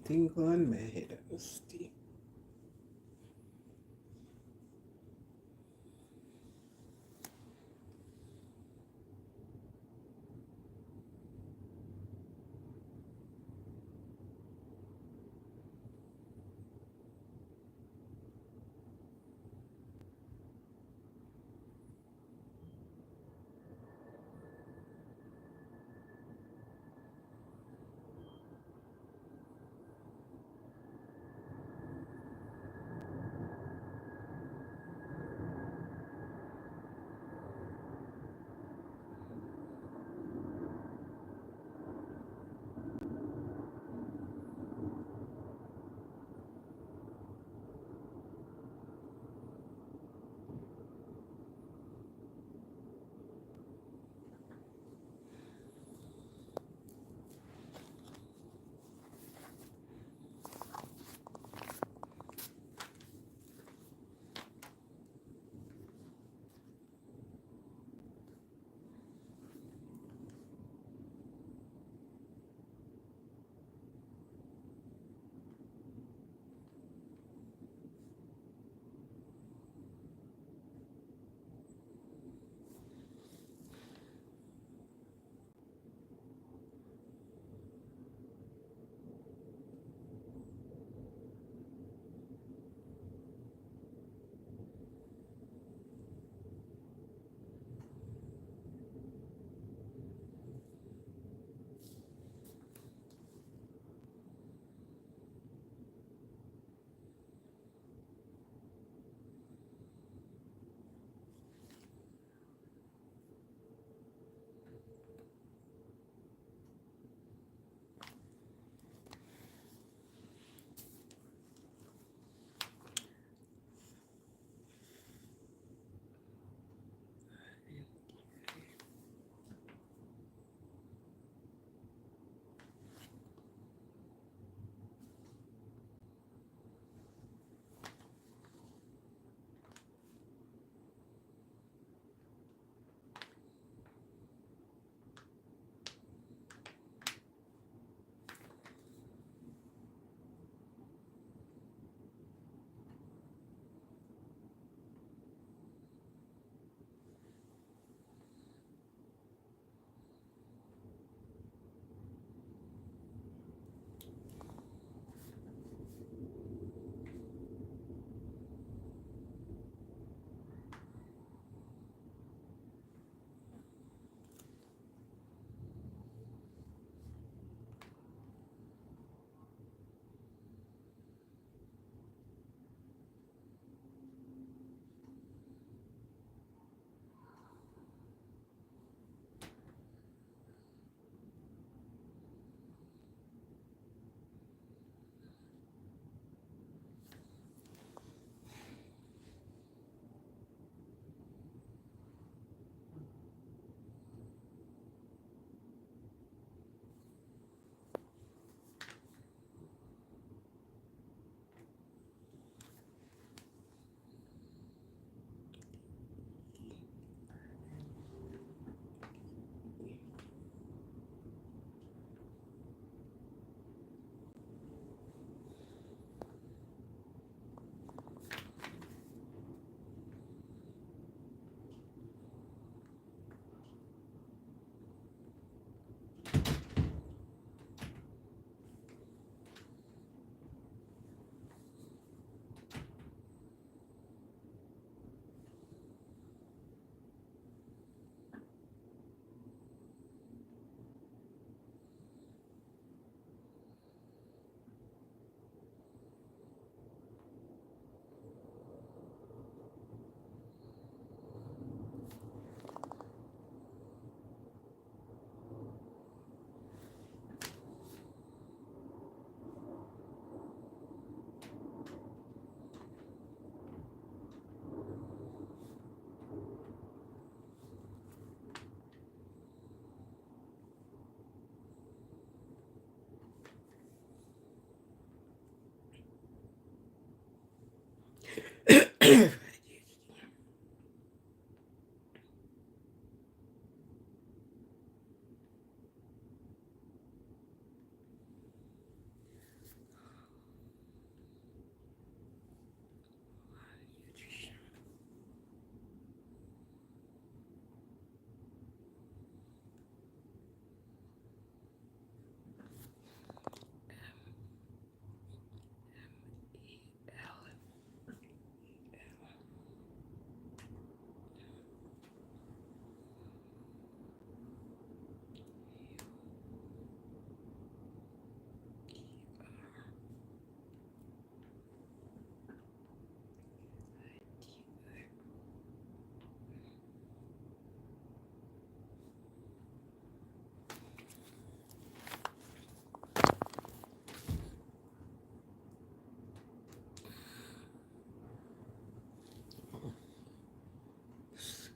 tingle on my head, honesty.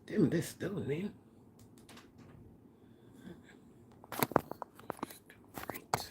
Them this down, man. Right.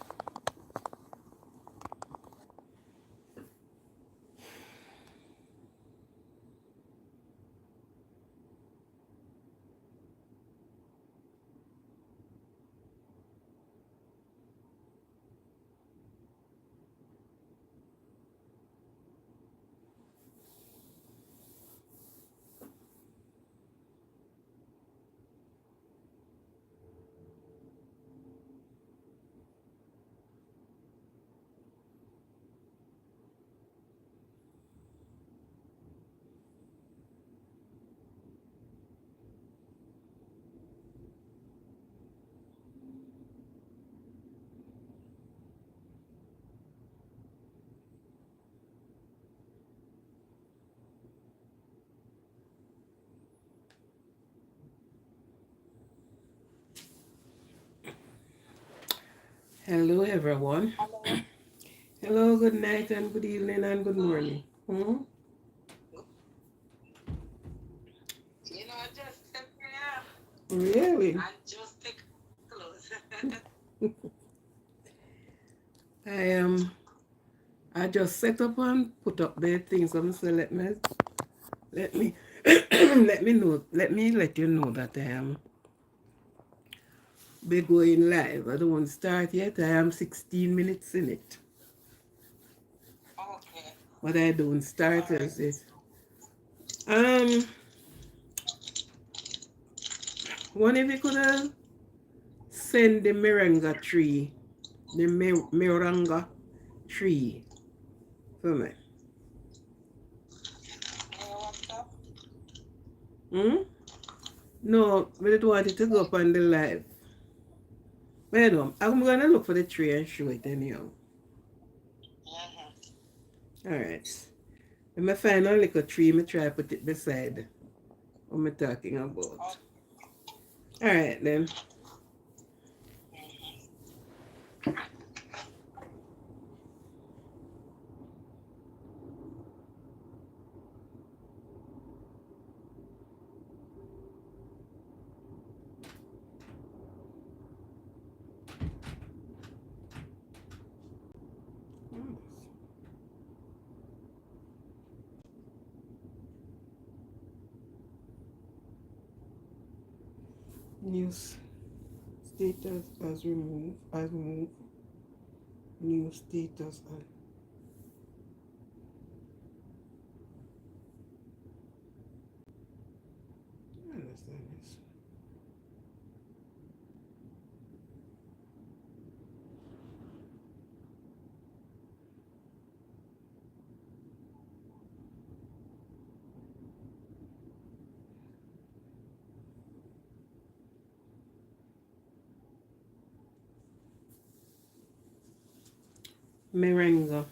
Hello, everyone. Hello, good night, and good evening, and good morning. Hmm? I just stepped here. Really? I just take clothes. I I just set up and put up the things. So let me let you know that I am be going live. I don't start yet. I am 16 minutes in it. Okay. But I don't All start right. as it. Um One if you could send the moringa tree, the moringa tree for me. What's up? Hmm? No, we don't want it to go up on the live. But you know, I'm gonna look for the tree and show it anyhow. Mm-hmm. Alright. When I find a little tree, I try to put it beside what I'm talking about. Alright then. News status as removed. As moved. New status. I understand this. Moringa.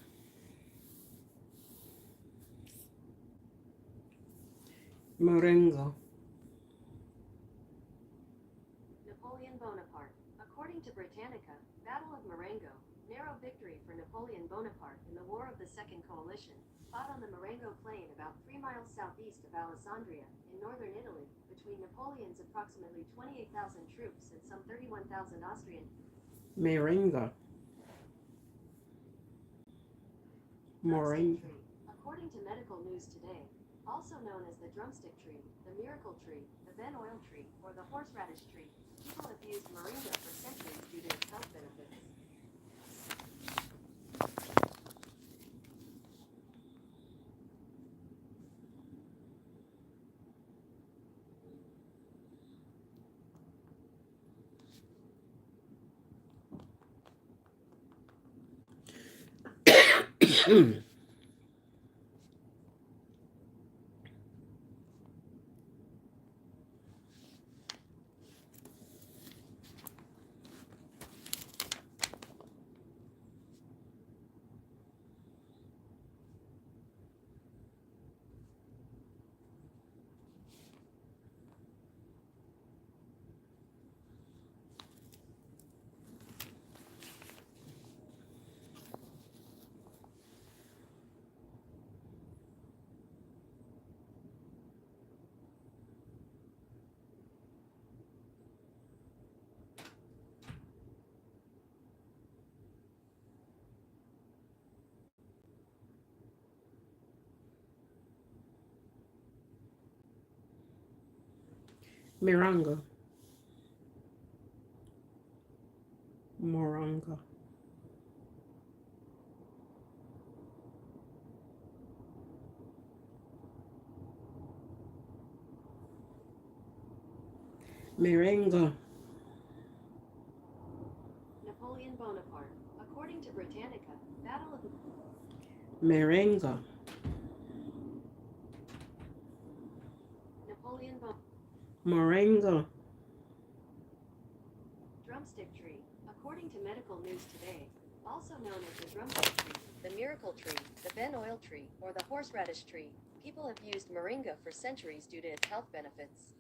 Moringa. Napoleon Bonaparte. According to Britannica, Battle of Marengo, narrow victory for Napoleon Bonaparte in the War of the Second Coalition, fought on the Marengo Plain about 3 miles southeast of Alessandria, in northern Italy, between Napoleon's approximately 28,000 troops and some 31,000 Austrian. Moringa. Drumstick Moringa. tree. According to Medical News Today, also known as the drumstick tree, the miracle tree, the Ben oil tree, or the horseradish tree, people have used moringa for centuries due to its health benefits. Miranga. Moranga. Merenga. Napoleon Bonaparte. According to Britannica, Battle of Merenga. Napoleon Moringa. Drumstick tree. According to Medical News Today, also known as the drumstick tree, the miracle tree, the Ben oil tree, or the horseradish tree, people have used moringa for centuries due to its health benefits.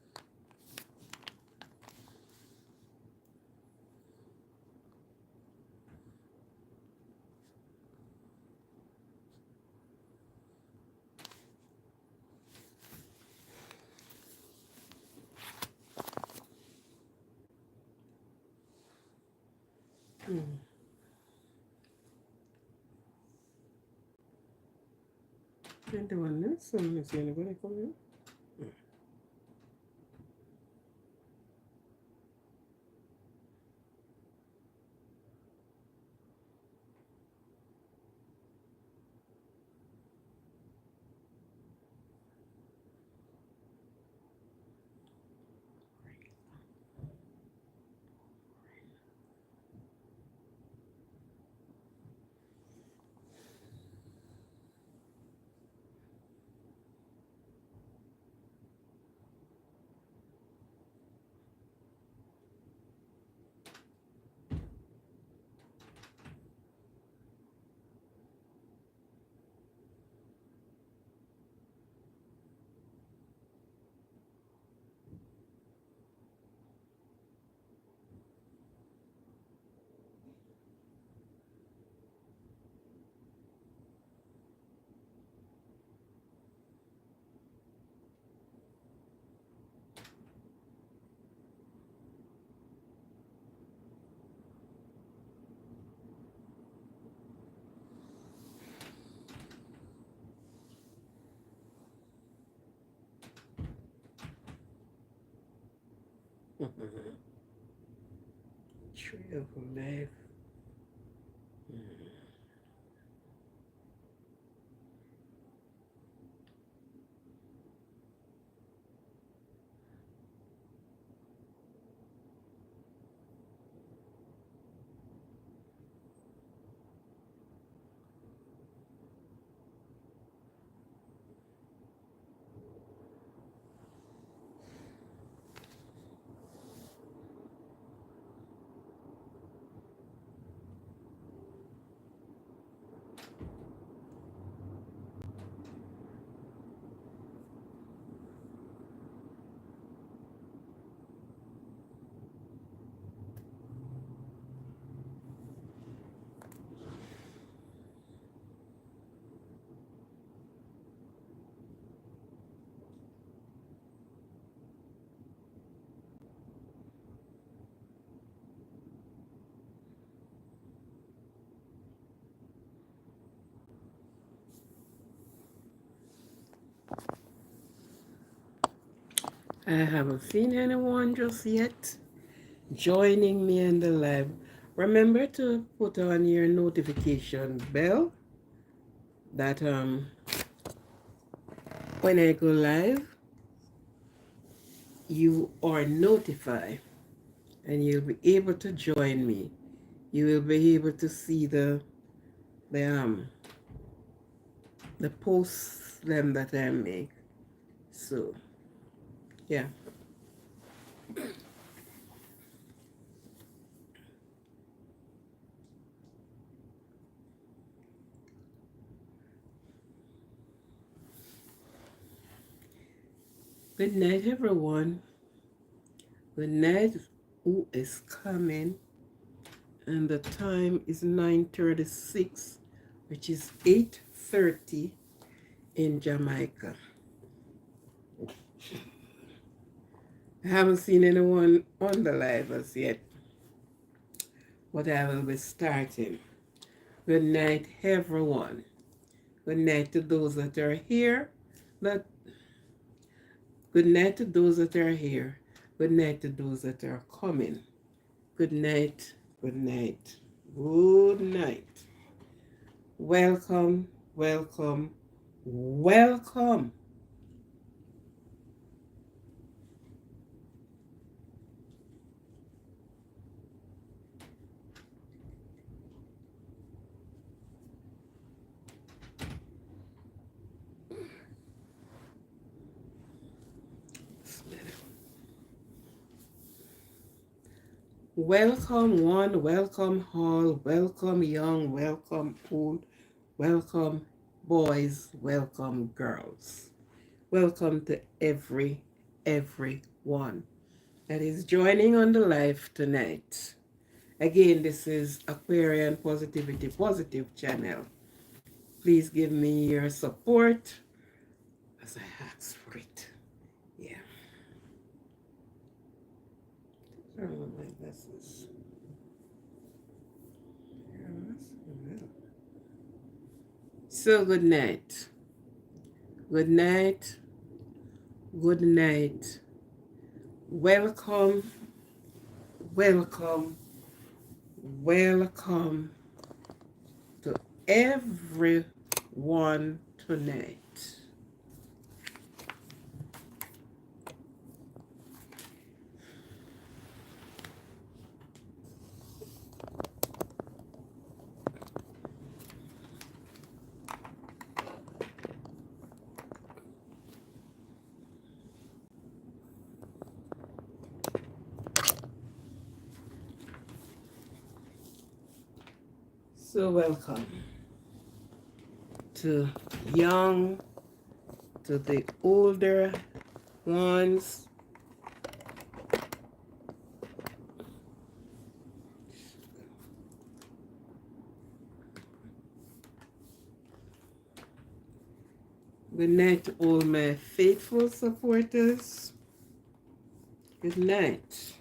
Gente, one some is anybody coming? Tree of life. I haven't seen anyone just yet joining me in the live. Remember to put on your notification bell that when I go live, you are notified and you'll be able to join me. You will be able to see the um the posts them that I make. So yeah. Good night everyone. Good night who is coming, and the time is 9:36, which is 8:30 in Jamaica. I haven't seen anyone on the live as yet, but I will be starting. Good night, everyone. Good night to those that are here. That good night to those that are here. Good night to those that are coming. Good night. Good night. Good night. Welcome, welcome, welcome. Welcome one, welcome all, welcome young, welcome old, welcome boys, welcome girls. Welcome to everyone that is joining on the live tonight. Again, this is Aquarian Positivity Positive channel. Please give me your support as I ask for it. Yeah. I don't know my glasses. So good night. Good night. Good night. Welcome. Welcome. Welcome to everyone tonight. So welcome to young, to the older ones. Good night to all my faithful supporters. Good night.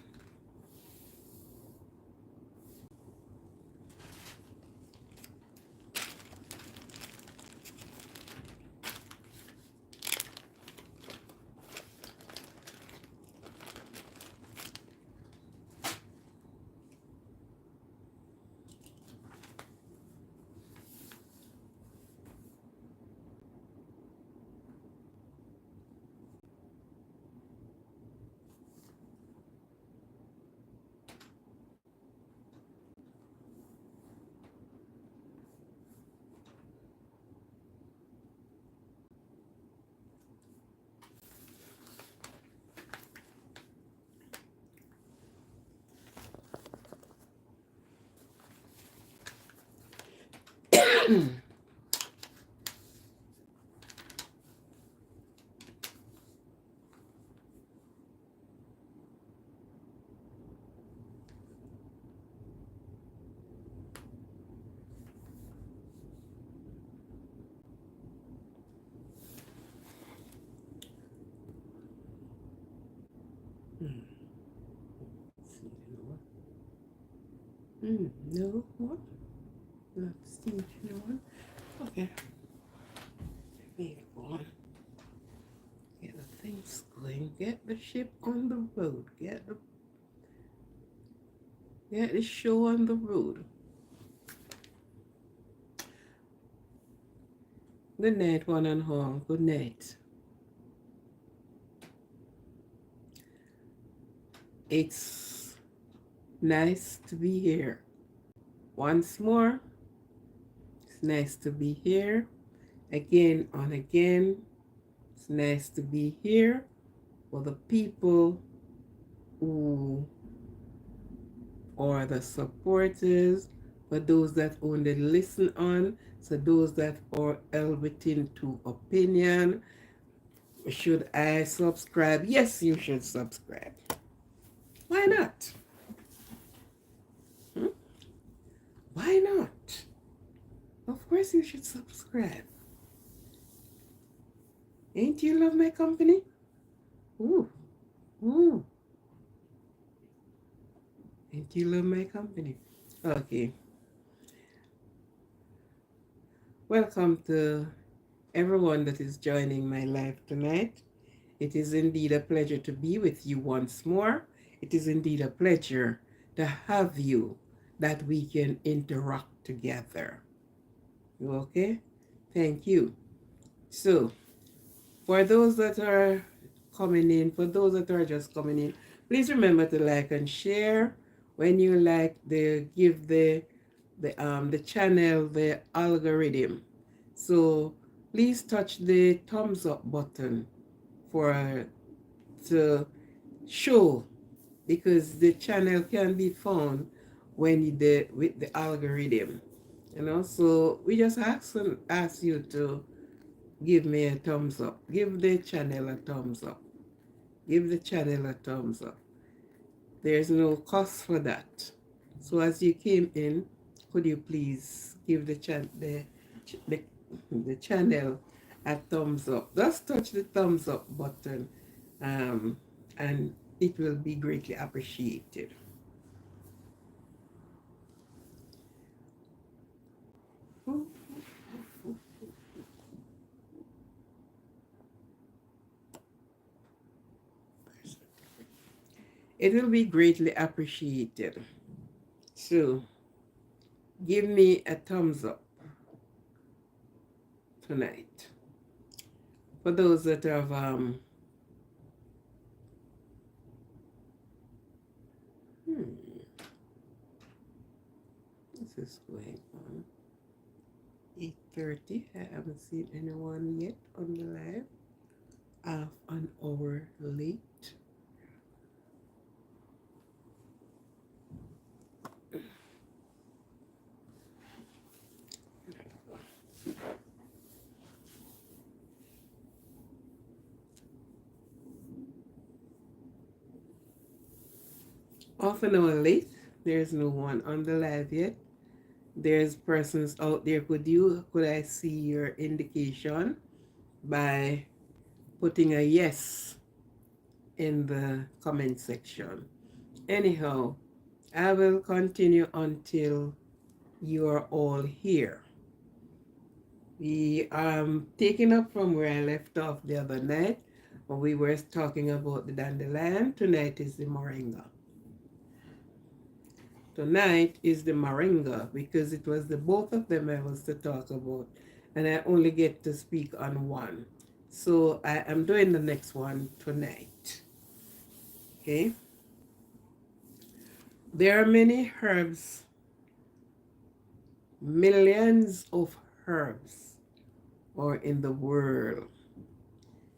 No what? Not Steve, no one. Okay. Make one. Get the things going. Get the ship on the road. Get the show on the road. Good night, one and all. Good night. It's nice to be here. Once more, it's nice to be here. Again and again, it's nice to be here for the people who are the supporters, for those that only listen on, so those that are elbowing to opinion. Should I subscribe? Yes, you should subscribe. Why not? Why not? Of course you should subscribe. Ain't you love my company? Ooh. Ooh. Ain't you love my company? Okay. Welcome to everyone that is joining my live tonight. It is indeed a pleasure to be with you once more. It is indeed a pleasure to have you, that we can interact together. Okay? Thank you. So, for those that are coming in, for those that are just coming in, please remember to like and share. When you like, give the channel the algorithm. So please touch the thumbs up button for to show, because the channel can be found when with the algorithm. So we just ask you to give me a thumbs up. Give the channel a thumbs up. Give the channel a thumbs up. There's no cost for that. So as you came in, could you please give the, the channel a thumbs up? Just touch the thumbs up button, um, and it will be greatly appreciated. It will be greatly appreciated. So give me a thumbs up tonight. For those that have this is going on 8:30. I haven't seen anyone yet on the live. Half an hour late. Half an hour late. There's no one on the live yet. There's persons out there. Could I see your indication by putting a yes in the comment section? Anyhow, I will continue until you are all here. We taking up from where I left off the other night, when we were talking about the dandelion. Tonight is the moringa. Tonight is the moringa, because it was the both of them I was to talk about, and I only get to speak on one. So I am doing the next one tonight. Okay? There are many herbs, millions of herbs are in the world.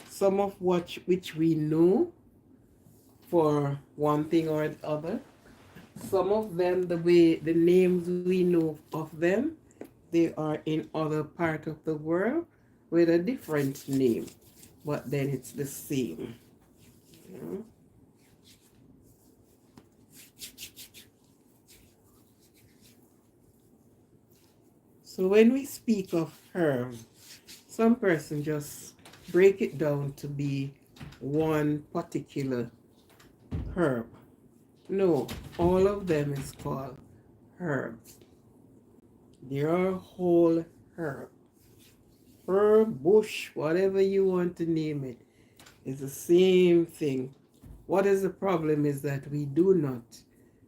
Some of which we know for one thing or the other. Some of them, the names we know of them, they are in other part of the world with a different name, but then it's the same. You know? So when we speak of herb, some person just break it down to be one particular herb. No, all of them is called herbs. They are whole herb. Herb, bush, whatever you want to name it, is the same thing. What is the problem is that we do not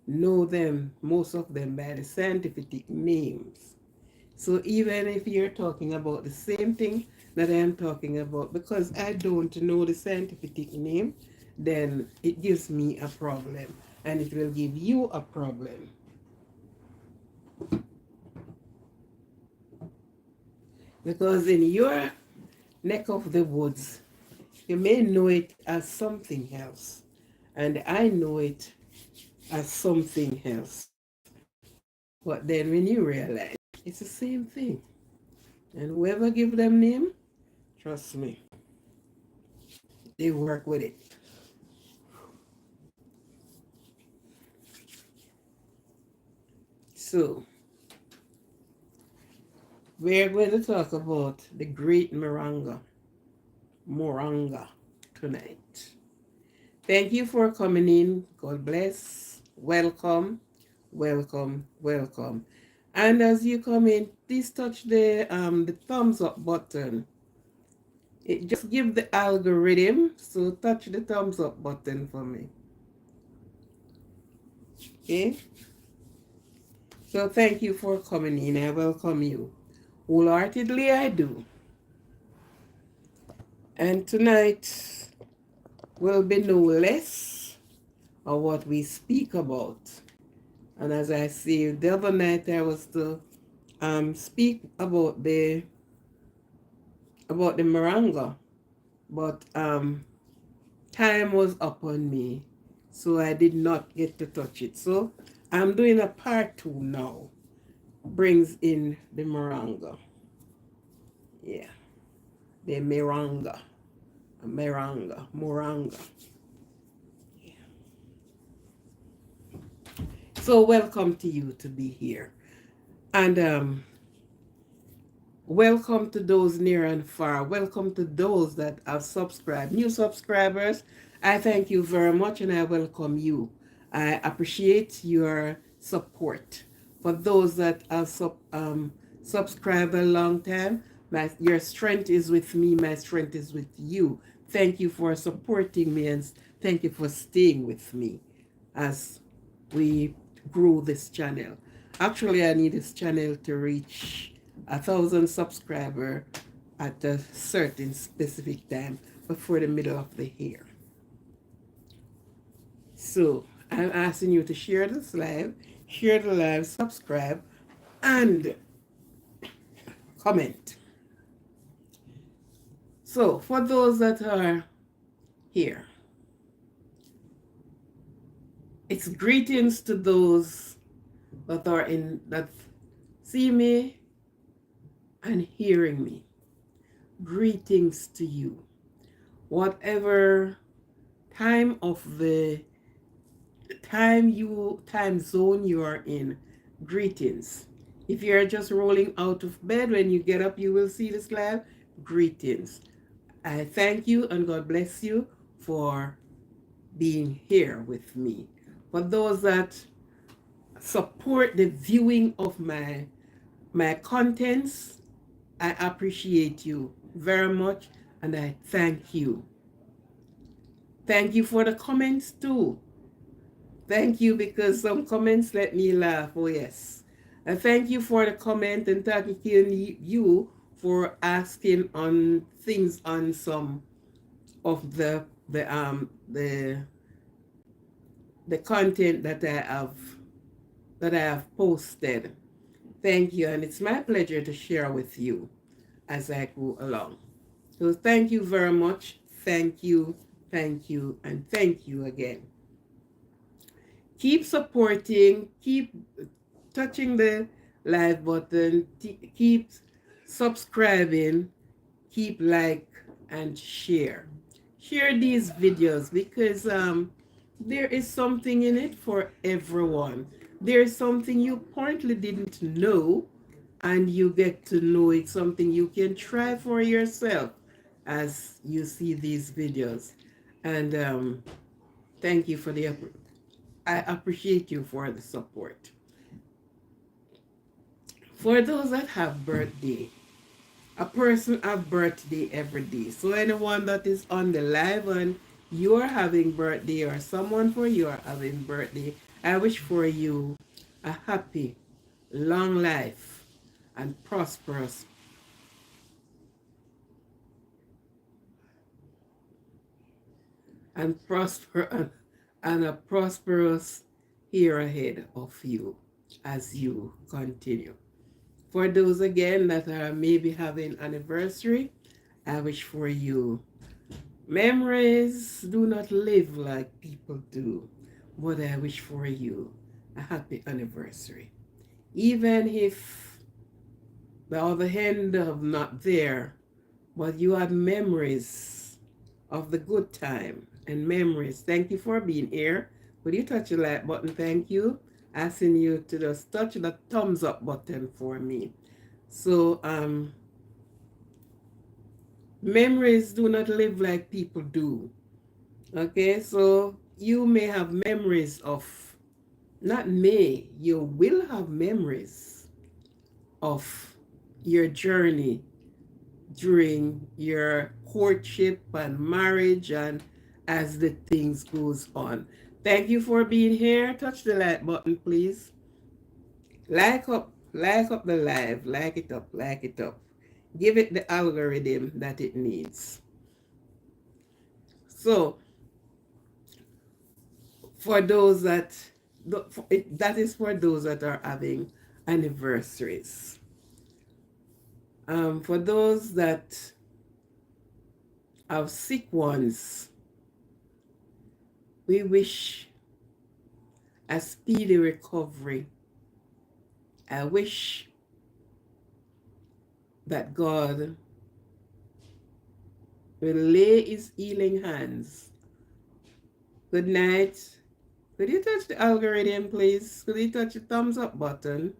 know them, most of them, by the scientific names. So even if you're talking about the same thing that I am talking about, because I don't know the scientific name, then it gives me a problem, and it will give you a problem. Because in your neck of the woods, you may know it as something else, and I know it as something else. But then when you realize it's the same thing, and whoever give them name, trust me, they work with it. So we're going to talk about the great moringa tonight. Thank you for coming in. God bless. Welcome, welcome, welcome. And as you come in, please touch the thumbs up button It just give the algorithm, so touch the thumbs up button for me. Okay? So thank you for coming in. I welcome you. Wholeheartedly I do. And tonight will be no less of what we speak about. And as I say, the other night I was to speak about the Moranga, but time was upon me, so I did not get to touch it. So I'm doing a part 2 now. Brings in the Moranga. Yeah, the Moranga. Moranga. Yeah. So welcome to you to be here. And welcome to those near and far. Welcome to those that have subscribed. New subscribers, I thank you very much and I welcome you. I appreciate your support. For those that have subscribed a long time, your strength is with me, my strength is with you. Thank you for supporting me and thank you for staying with me as we grow this channel. Actually, I need this channel to reach 1,000 subscribers at a certain specific time before the middle of the year. So I'm asking you to share this live, subscribe, and comment. So for those that are here, it's greetings to those that see me and hearing me. Greetings to you. Whatever time of the time zone you are in, greetings. If you're just rolling out of bed, when you get up you will see this live. Greetings. I thank you and God bless you for being here with me. For those that support the viewing of my contents, I appreciate you very much and I thank you. Thank you for the comments too. Thank you, because some comments let me laugh. Oh yes. And thank you for the comment and thank you for asking on things on some of the content that I have posted. Thank you, and it's my pleasure to share with you as I go along. So thank you very much. Thank you, and thank you again. Keep supporting, keep touching the like button, keep subscribing, keep like and share. Share these videos because there is something in it for everyone. There is something you apparently didn't know and you get to know it, something you can try for yourself as you see these videos. And thank you for I appreciate you for the support. For those that have birthday, a person have birthday every day. So anyone that is on the live and you're having birthday or someone for you are having birthday, I wish for you a happy, long life and prosperous and a prosperous year ahead of you as you continue. For those again that are maybe having anniversary, I wish for you memories do not live like people do, but I wish for you a happy anniversary. Even if the other hand of not there, but you have memories of the good time and memories. Thank you for being here. Would you touch the like button? Thank you. Asking you to just touch the thumbs up button for me. So memories do not live like people do. Okay, so you may have memories of, not may, you will have memories of your journey during your courtship and marriage and as the things goes on. Thank you for being here. Touch the like button, please. Like up the live, like it up, like it up. Give it the algorithm that it needs. So, for those that, that is for those that are having anniversaries. For those that have sick ones, we wish a speedy recovery. I wish that God will lay his healing hands. Good night. Could you touch the algorithm, please? Could you touch the thumbs up button?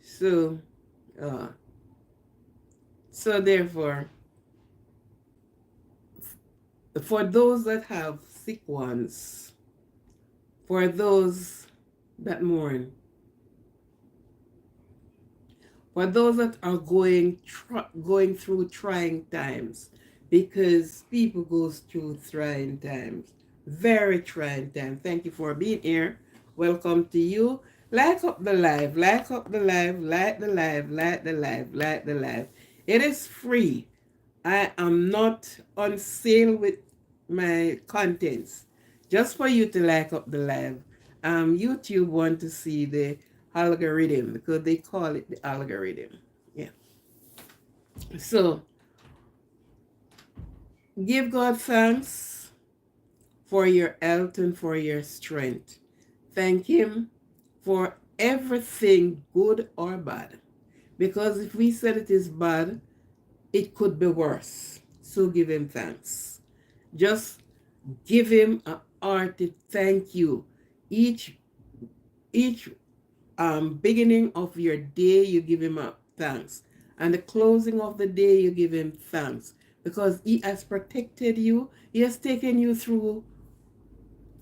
So, uh, so therefore, for those that have sick ones, for those that mourn, for those that are going through trying times, because people goes through trying times, very trying time. Thank you for being here. Welcome to you. Like up the live, like up the live, like the live, like the live, like the live. It is free. I am not on sale with my contents. Just for you to like up the live. YouTube want to see the algorithm because they call it the algorithm. Yeah. So give God thanks for your health and for your strength. Thank him for everything, good or bad. Because if we said it is bad, it could be worse. So give him thanks. Just give him a hearty thank you. Each beginning of your day, you give him a thanks. And the closing of the day, you give him thanks. Because he has protected you. He has taken you through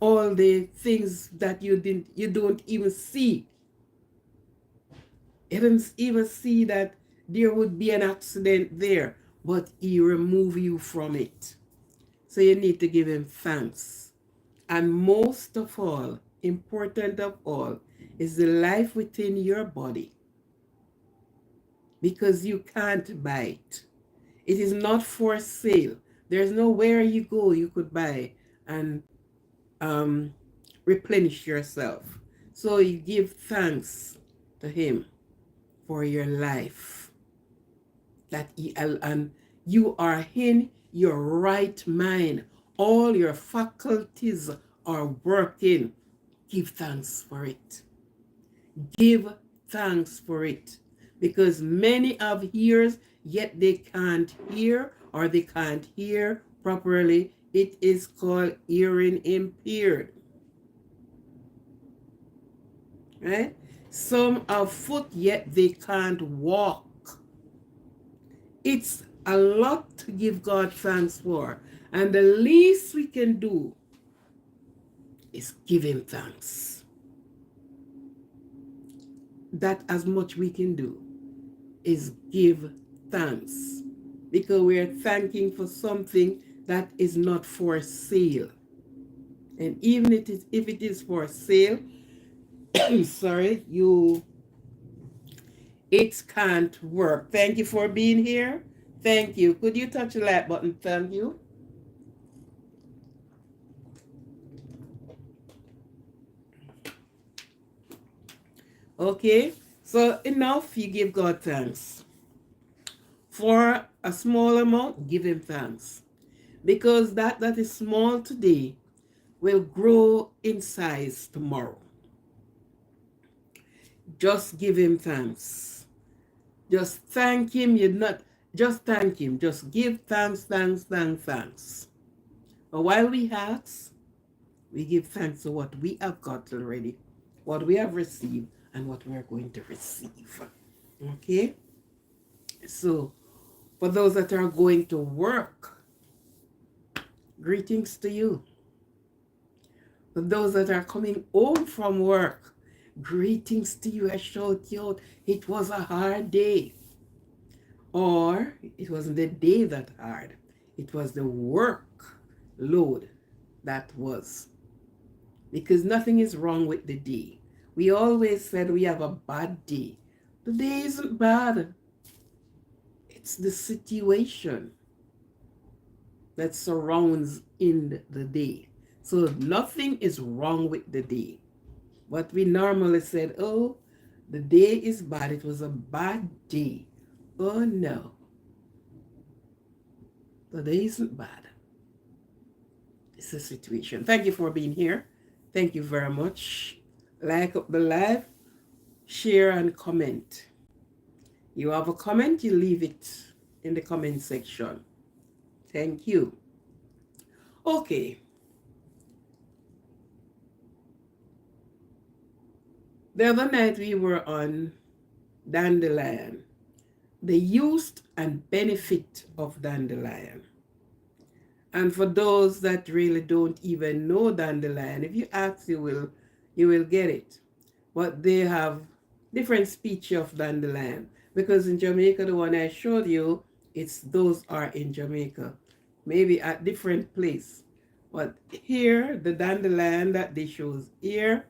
all the things that you don't even see. You didn't even see that there would be an accident there, but he removed you from it. So you need to give him thanks. And most of all, important of all, is the life within your body. Because you can't buy it. It is not for sale. There's nowhere you go you could buy and replenish yourself. So you give thanks to him for your life. That and you are in your right mind. All your faculties are working. Give thanks for it. Give thanks for it. Because many have ears, yet they can't hear, or they can't hear properly. It is called hearing impaired. Right? Some have foot, yet they can't walk. It's a lot to give God thanks for. And the least we can do is give him thanks. That as much we can do is give thanks. Because we are thanking for something that is not for sale. And even if it is for sale, sorry, it can't work. Thank you for being here. Thank you. Could you touch the like button? Thank you. Okay, so enough, you give God thanks. For a small amount, give him thanks. Because that is small today will grow in size tomorrow. Just give him thanks. Just thank him. Just thank him. Just give thanks. But while we ask, we give thanks to what we have got already, what we have received, and what we are going to receive. Okay? So, for those that are going to work, greetings to you. For those that are coming home from work, greetings to you. I shout you out. It was a hard day. Or it wasn't the day that hard. It was the work load that was. Because nothing is wrong with the day. We always said we have a bad day. The day isn't bad. It's the situation that surrounds in the day. So nothing is wrong with the day. What we normally said, oh, the day is bad. It was a bad day. Oh no. The day isn't bad. It's a situation. Thank you for being here. Thank you very much. Like up the live, share and comment. You have a comment, you leave it in the comment section. Thank you. Okay. The other night we were on dandelion, the use and benefit of dandelion. And for those that really don't even know dandelion, if you ask, you will get it. But they have different species of dandelion. Because in Jamaica, the one I showed you, those are in Jamaica. Maybe at different place. But here, the dandelion that they shows here,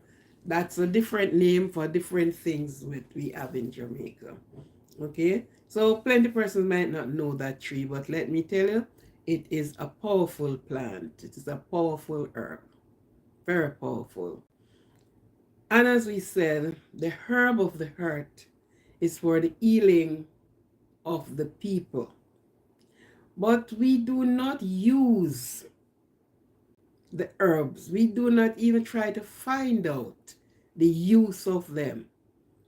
that's a different name for different things that we have in Jamaica. Okay? So plenty of persons might not know that tree, but let me tell you, it is a powerful plant. It is a powerful herb. Very powerful. And as we said, the herb of the heart is for the healing of the people. But we do not use the herbs. We do not even try to find out the use of them.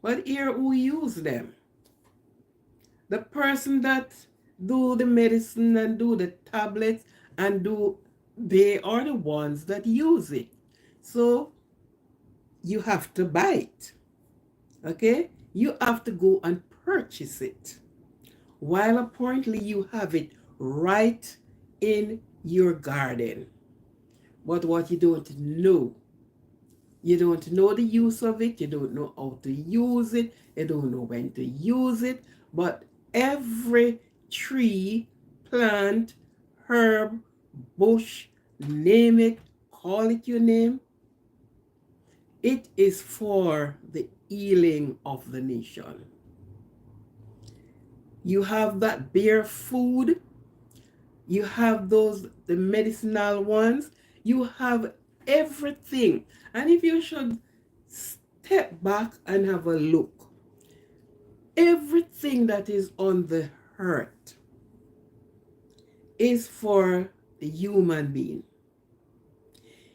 But here who use them? The person that do the medicine and do the tablets and they are the ones that use it. So you have to buy it. Okay? You have to go and purchase it. While apparently you have it right in your garden. But what you don't know the use of it, you don't know how to use it, you don't know when to use it, but every tree, plant, herb, bush, name it, call it your name, it is for the healing of the nation. You have that bare food, you have the medicinal ones, you have everything. And if you should step back and have a look, everything that is on the earth is for the human being.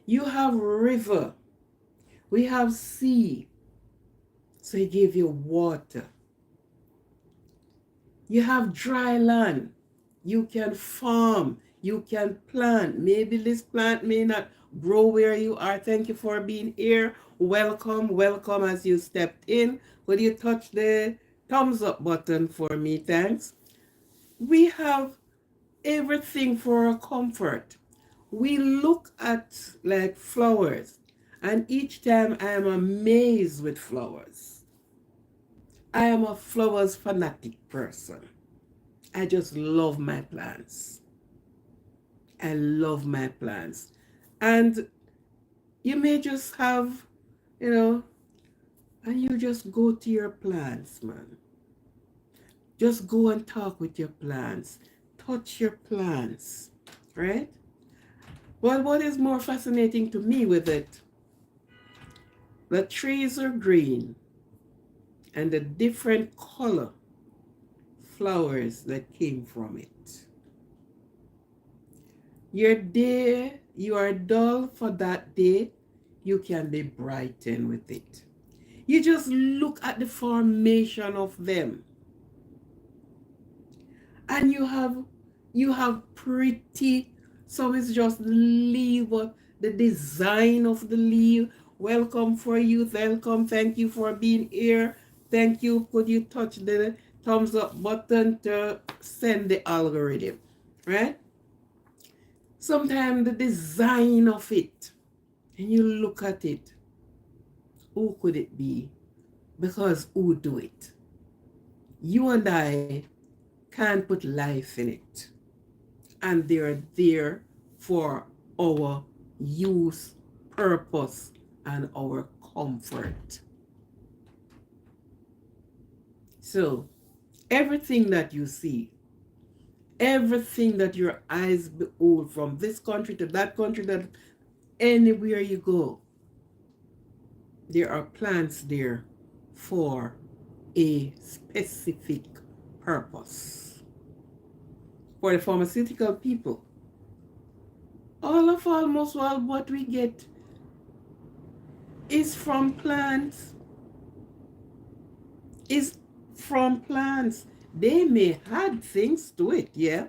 You have river, we have sea, so he gave you water. You have dry land, you can farm, you can plant. Maybe this plant may not grow where you are. Thank you for being here. Welcome, welcome as you stepped in. Would you touch the thumbs up button for me? Thanks. We have everything for our comfort. We look at like flowers, and each time I am amazed with flowers. I am a flowers fanatic person. I just love my plants. I love my plants. And you may just have, and you just go to your plants, man. Just go and talk with your plants. Touch your plants, right? Well, what is more fascinating to me with it? The trees are green and the different color flowers that came from it. Your day, you are dull for that day, you can be brightened with it. You just look at the formation of them. And you have pretty, some is just leaf, but the design of the leaf. Welcome for you, welcome, thank you for being here. Thank you. Could you touch the thumbs up button to send the algorithm, right? Sometimes the design of it, and you look at it, who could it be? Because who do it? You and I can put life in it. And they're there for our use, purpose, and our comfort. So, everything that you see, everything that your eyes behold, from this country to that country, that anywhere you go, there are plants there for a specific purpose. For the pharmaceutical people, almost all what we get is from plants. Is from plants. They may add things to it, yeah,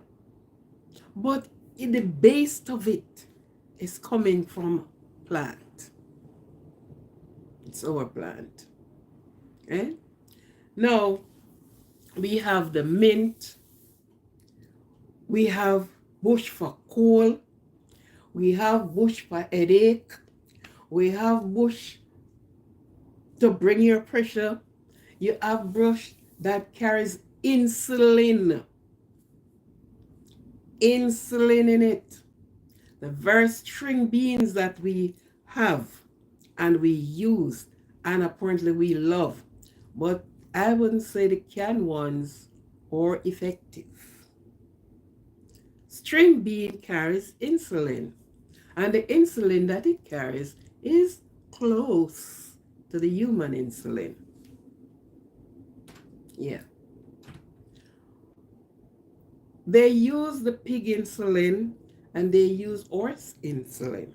but in the base of it is coming from plant. It's our plant. Okay? Now we have the mint. We have bush for cold. We have bush for headache. We have bush to bring your pressure. You have bush that carries insulin. Insulin in it. The very string beans that we have and we use and apparently we love. But I wouldn't say the canned ones are effective. String bean carries insulin. And the insulin that it carries is close to the human insulin. Yeah. They use the pig insulin and they use horse insulin.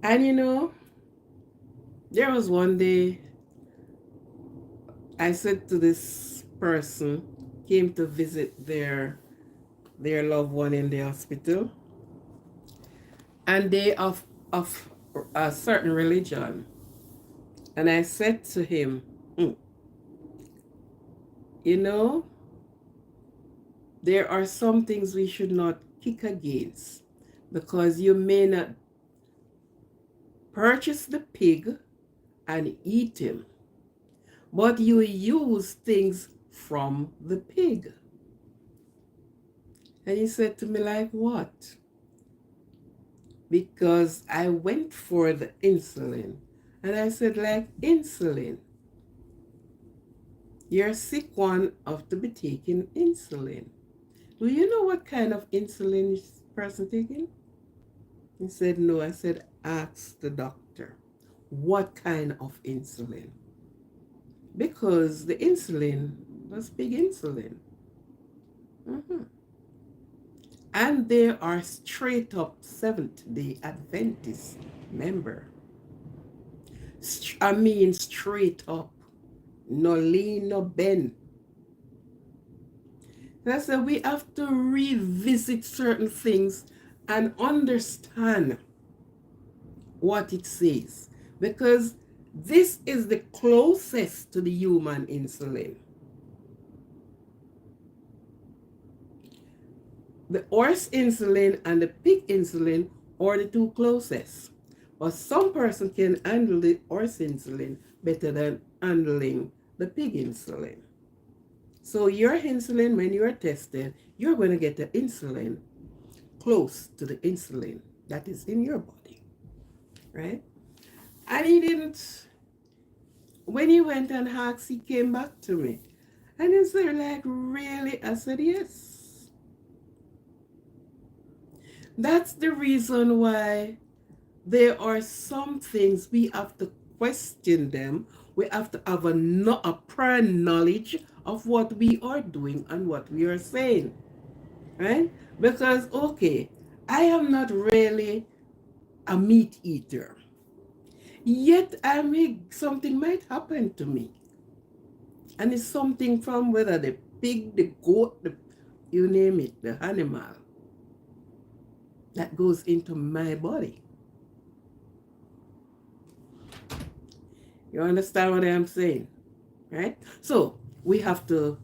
And you know, there was one day I said to this person, came to visit their loved one in the hospital, and they of a certain religion. And I said to him, you know, there are some things we should not kick against, because you may not purchase the pig and eat him, but you use things from the pig. And he said to me, like what? Because I went for the insulin. And I said, like insulin. Your sick one ought to be taking insulin. Do you know what kind of insulin this person taking? He said, no. I said, ask the doctor. What kind of insulin? Because the insulin was big insulin. And they are straight up Seventh-day Adventist member. I mean straight up. No lean, no bend. That's why we have to revisit certain things and understand what it says. Because this is the closest to the human insulin. The horse insulin and the pig insulin are the two closest. But some person can handle the horse insulin better than handling the pig insulin. So your insulin, when you're tested, you're going to get the insulin close to the insulin that is in your body, right? And he didn't, when he went and asked, he came back to me. And he said, like, really? I said, yes. That's the reason why there are some things we have to question them. We have to have a prior knowledge of what we are doing and what we are saying, right? Because, okay, I am not really a meat eater, yet something might happen to me. And it's something from whether the pig, the goat, you name it, the animal, that goes into my body. You understand what I'm saying, right? So we have to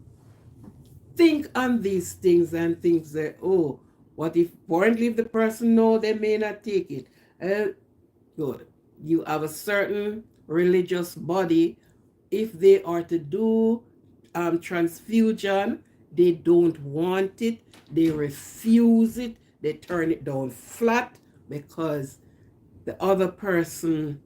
think on these things and think that, oh, what if apparently if the person know they may not take it? Good. You have a certain religious body. If they are to do transfusion, They don't want it. They refuse it. They turn it down flat because the other person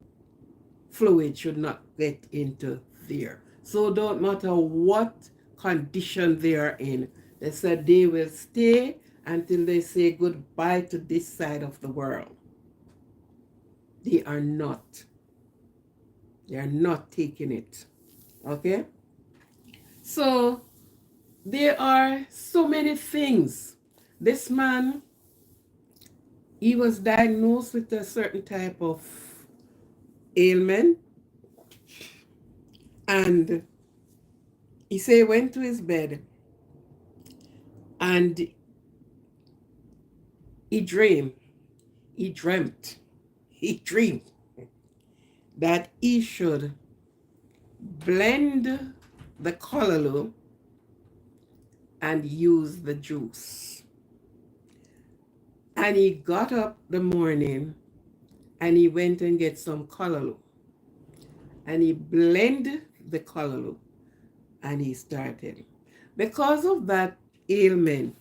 fluid should not get into there. So don't matter what condition they are in, they said they will stay until they say goodbye to this side of the world. They are not. They are not taking it. Okay? So there are so many things. This man, he was diagnosed with a certain type of ailment, and he say he went to his bed and he dreamed that he should blend the callaloo and use the juice. And he got up the morning and he went and get some callaloo. And he blended the callaloo and he started. Because of that ailment,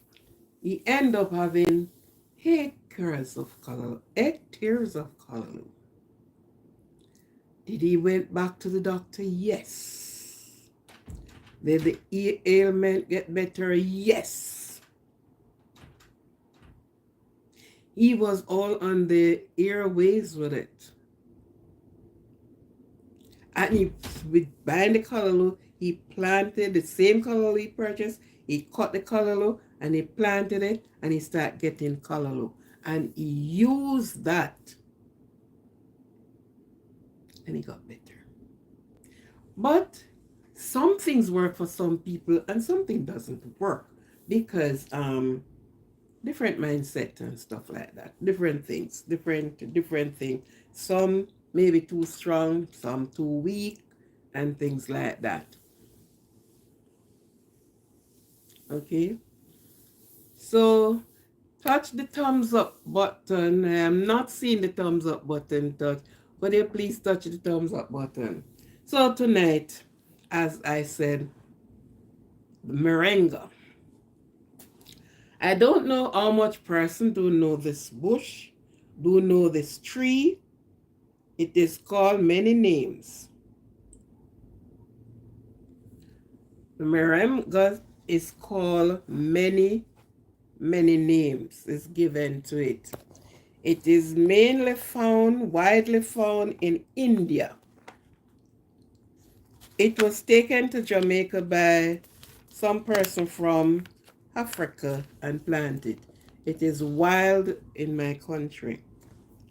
he ended up having hectares of callaloo. Did he went back to the doctor? Yes. Did the ailment get better? Yes. He was all on the airways with it. And he, with buying the callaloo, he planted the same callaloo he purchased. He cut the callaloo and he planted it and he started getting callaloo. And he used that and he got better. But some things work for some people and something doesn't work because different mindset and stuff like that. Different things, different things. Some maybe too strong, some too weak, and things like that. Okay, so touch the thumbs up button. I am not seeing the thumbs up button touch. Would you please touch the thumbs up button? So tonight, as I said, moringa. I don't know how much person do know this bush, do know this tree. It is called many names. The moringa is called many names is given to it. It is mainly found, widely found in India. It was taken to Jamaica by some person from Africa and planted. It is wild in my country.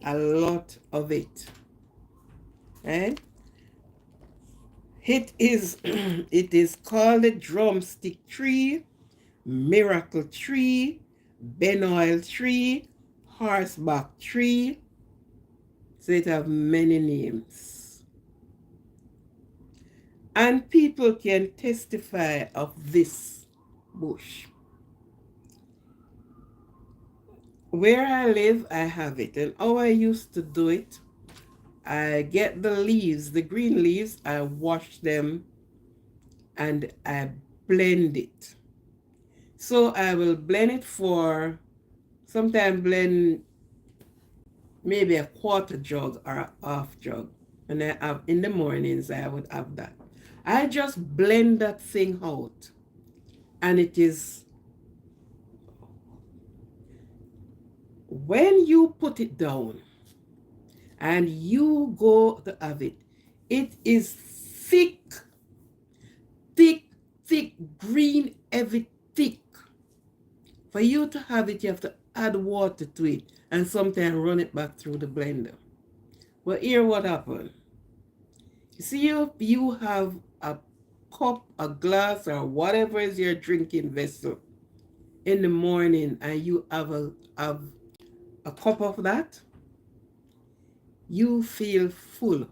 A lot of it. Right? It is called the drumstick tree, miracle tree, benoil tree, horseback tree. So it have many names. And people can testify of this bush. Where I live, I have it. And how I used to do it, I get the leaves, the green leaves, I wash them and I blend it. So I will blend it for, sometimes blend maybe a quarter jug or a half jug. And I have, in the mornings, I would have that. I just blend that thing out. And it is, when you put it down and you go to have it, it is thick, green, heavy, thick. For you to have it, you have to add water to it and sometimes run it back through the blender. But here what happened? You see, you have a cup, a glass, or whatever is your drinking vessel in the morning and you have a cup of that, you feel full.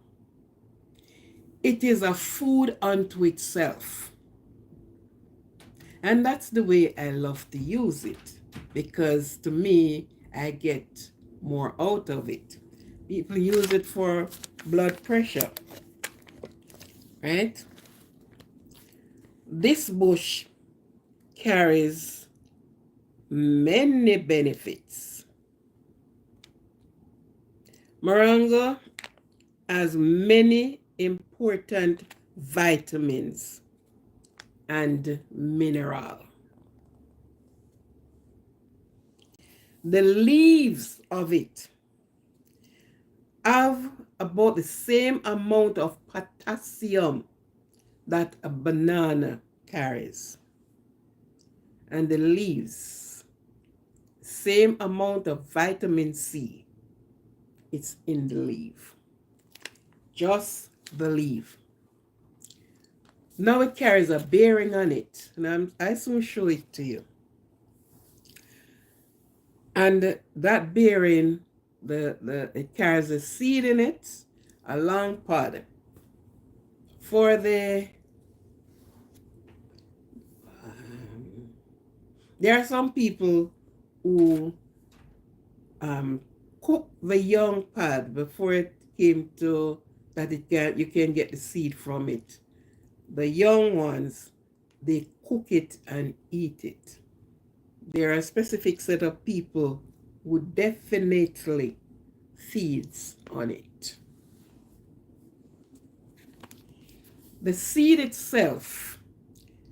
It is a food unto itself. And that's the way I love to use it, because to me, I get more out of it. People use it for blood pressure, right? This bush carries many benefits. Moringa has many important vitamins and minerals. The leaves of it have about the same amount of potassium that a banana carries. And the leaves, same amount of vitamin C. It's in the leaf. Just the leaf. Now it carries a bearing on it. And I soon show it to you. And that bearing, it carries a seed in it, a long pod. For the there are some people who cook the young pod before it came to that you can get the seed from it. The young ones, they cook it and eat it. There are a specific set of people who definitely feeds on it. The seed itself,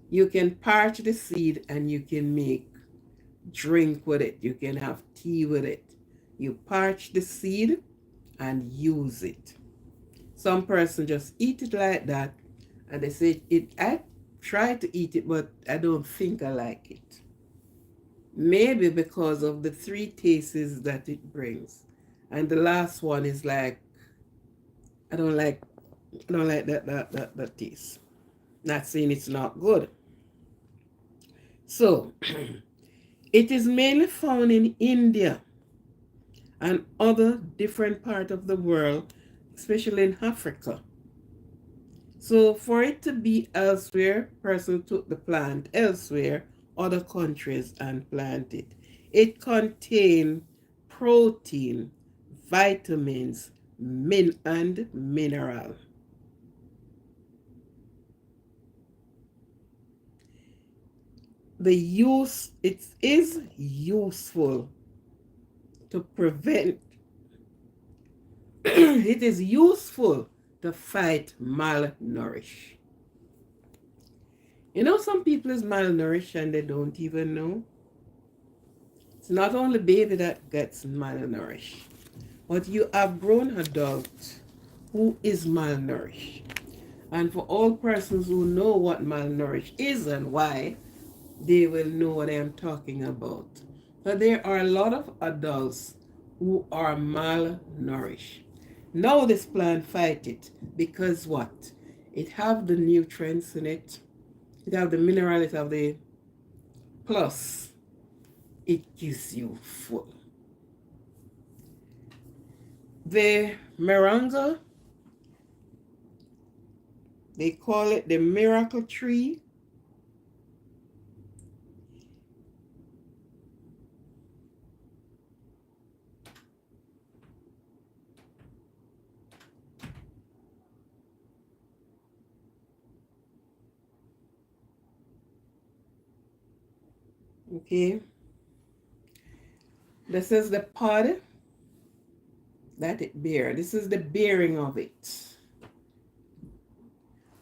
you can parch the seed and you can make drink with it. You can have tea with it. You parch the seed and use it. Some person just eat it like that and they say, I try to eat it, but I don't think I like it. Maybe because of the 3 tastes that it brings. And the last one is like, I don't like that taste. Not saying it's not good. So, it is mainly found in India and other different parts of the world, especially in Africa. So for it to be elsewhere, person took the plant elsewhere, other countries, and plant it. It contains protein, vitamins, and mineral. It is useful to prevent it is useful to fight malnourished. You know, some people is malnourished and they don't even know. It's not only baby that gets malnourished, but you have grown adult who is malnourished. And for all persons who know what malnourished is and why, they will know what I am talking about. So there are a lot of adults who are malnourished. Now this plant fight it because what? It have the nutrients in it. It have the mineral, it have the plus. It gives you full. The moringa, they call it the miracle tree. Okay, this is the pod that it bear. This is the bearing of it.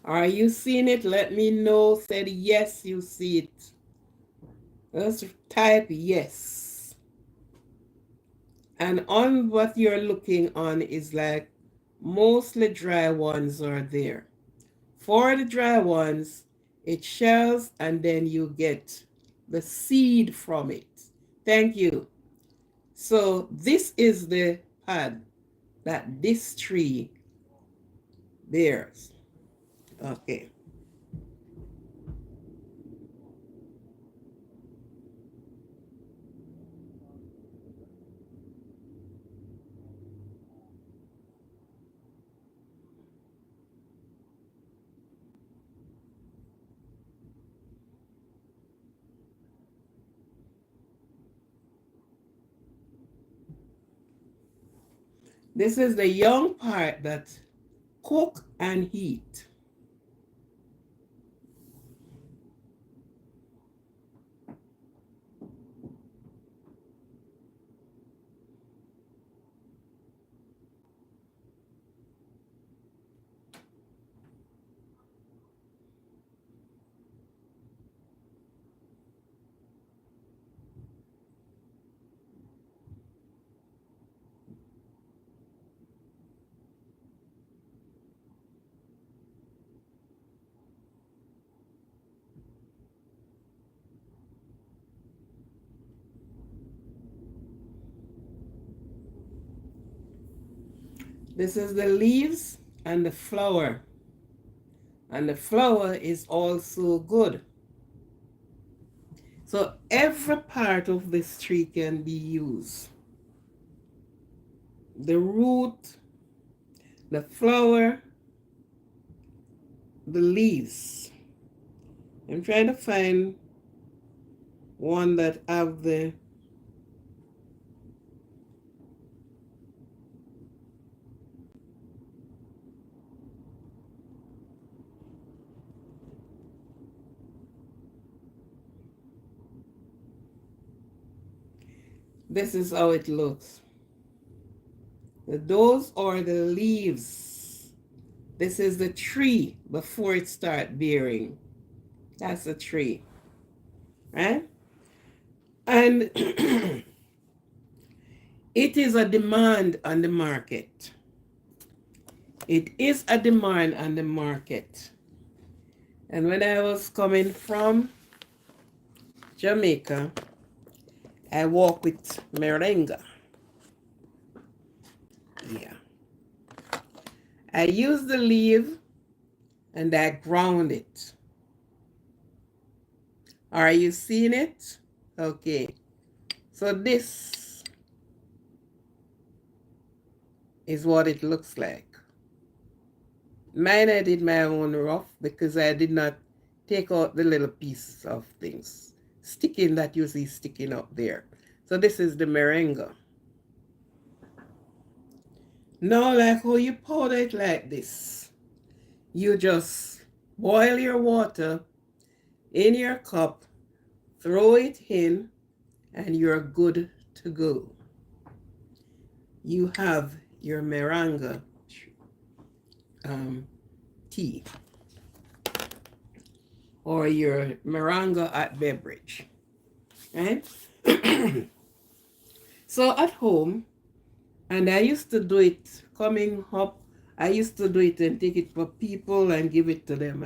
Are you seeing it? Let me know. Said yes, you see it. Let's type yes. And on what you're looking on is like mostly dry ones are there. For the dry ones, it shells and then you get the seed from it. Thank you. So this is the pod that this tree bears. Okay. This is the young part that cook and heat. This is the leaves and the flower. And the flower is also good. So every part of this tree can be used. The root, the flower, the leaves. I'm trying to find one that have the this is how it looks. Those are the leaves. This is the tree before it start bearing. That's a tree, right? And it is a demand on the market. It is a demand on the market. And when I was coming from Jamaica, I walk with moringa. Yeah. I use the leaf and I ground it. Are you seeing it? Okay. So this is what it looks like. Mine I did my own rough because I did not take out the little pieces of things. Sticking that you see sticking up there. So this is the moringa. Now like how you powder it like this. You just boil your water in your cup, throw it in, and you're good to go. You have your moringa tea or your moringa at beverage, right? So at home, and I used to do it coming up, I used to do it and take it for people and give it to them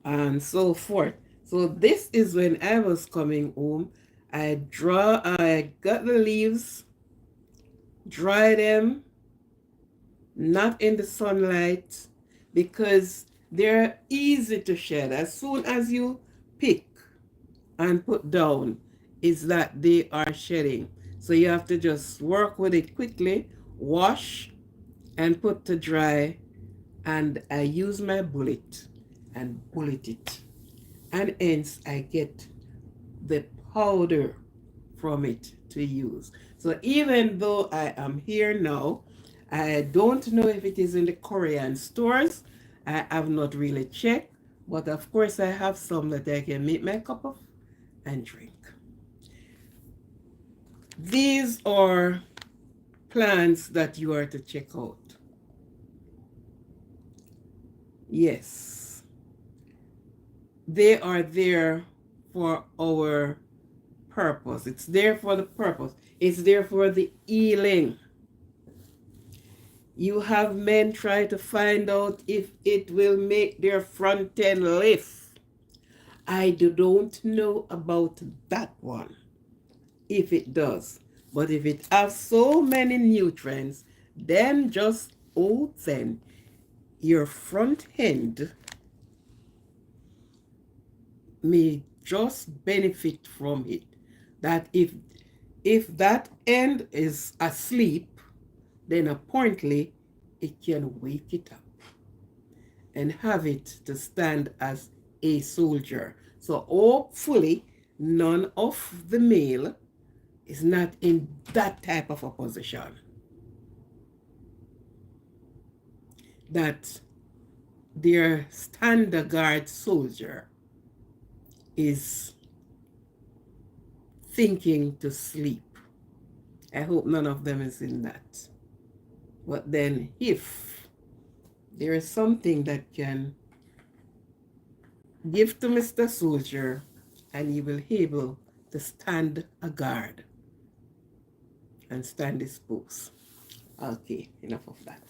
and so forth. So this is when I was coming home. I got the leaves, dry them, not in the sunlight, because they're easy to shed. As soon as you pick and put down, is that they are shedding. So you have to just work with it quickly, wash and put to dry, and I use my bullet and bullet it. And hence I get the powder from it to use. So even though I am here now, I don't know if it is in the Korean stores. I have not really checked, but of course I have some that I can make my cup of and drink. These are plants that you are to check out. Yes, they are there for our purpose. It's there for the purpose. It's there for the healing. You have men try to find out if it will make their front end lift. I don't know about that one, if it does. But if it has so many nutrients, then just then your front end may just benefit from it. That if that end is asleep, then apparently it can wake it up and have it to stand as a soldier. So hopefully none of the male is not in that type of a position. That their standard guard soldier is thinking to sleep. I hope none of them is in that. But then if there is something that can give to Mr. Soldier and he will be able to stand a guard and stand his post. Okay, enough of that.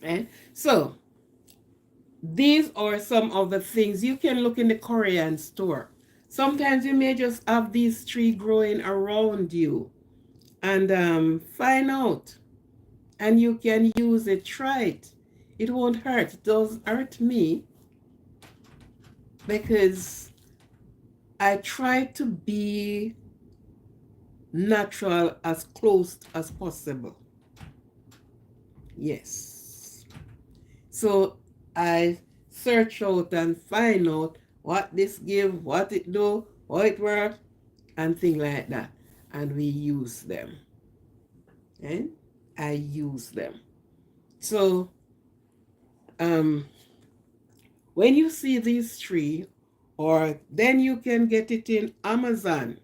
And so these are some of the things you can look in the Korean store. Sometimes you may just have these trees growing around you and find out and you can use it. Try it. It won't hurt. It doesn't hurt me because I try to be natural as close as possible. Yes. So I search out and find out what this give, what it do, how it works, and things like that. And we use them. And I use them. So when you see these three, or then you can get it in Amazon.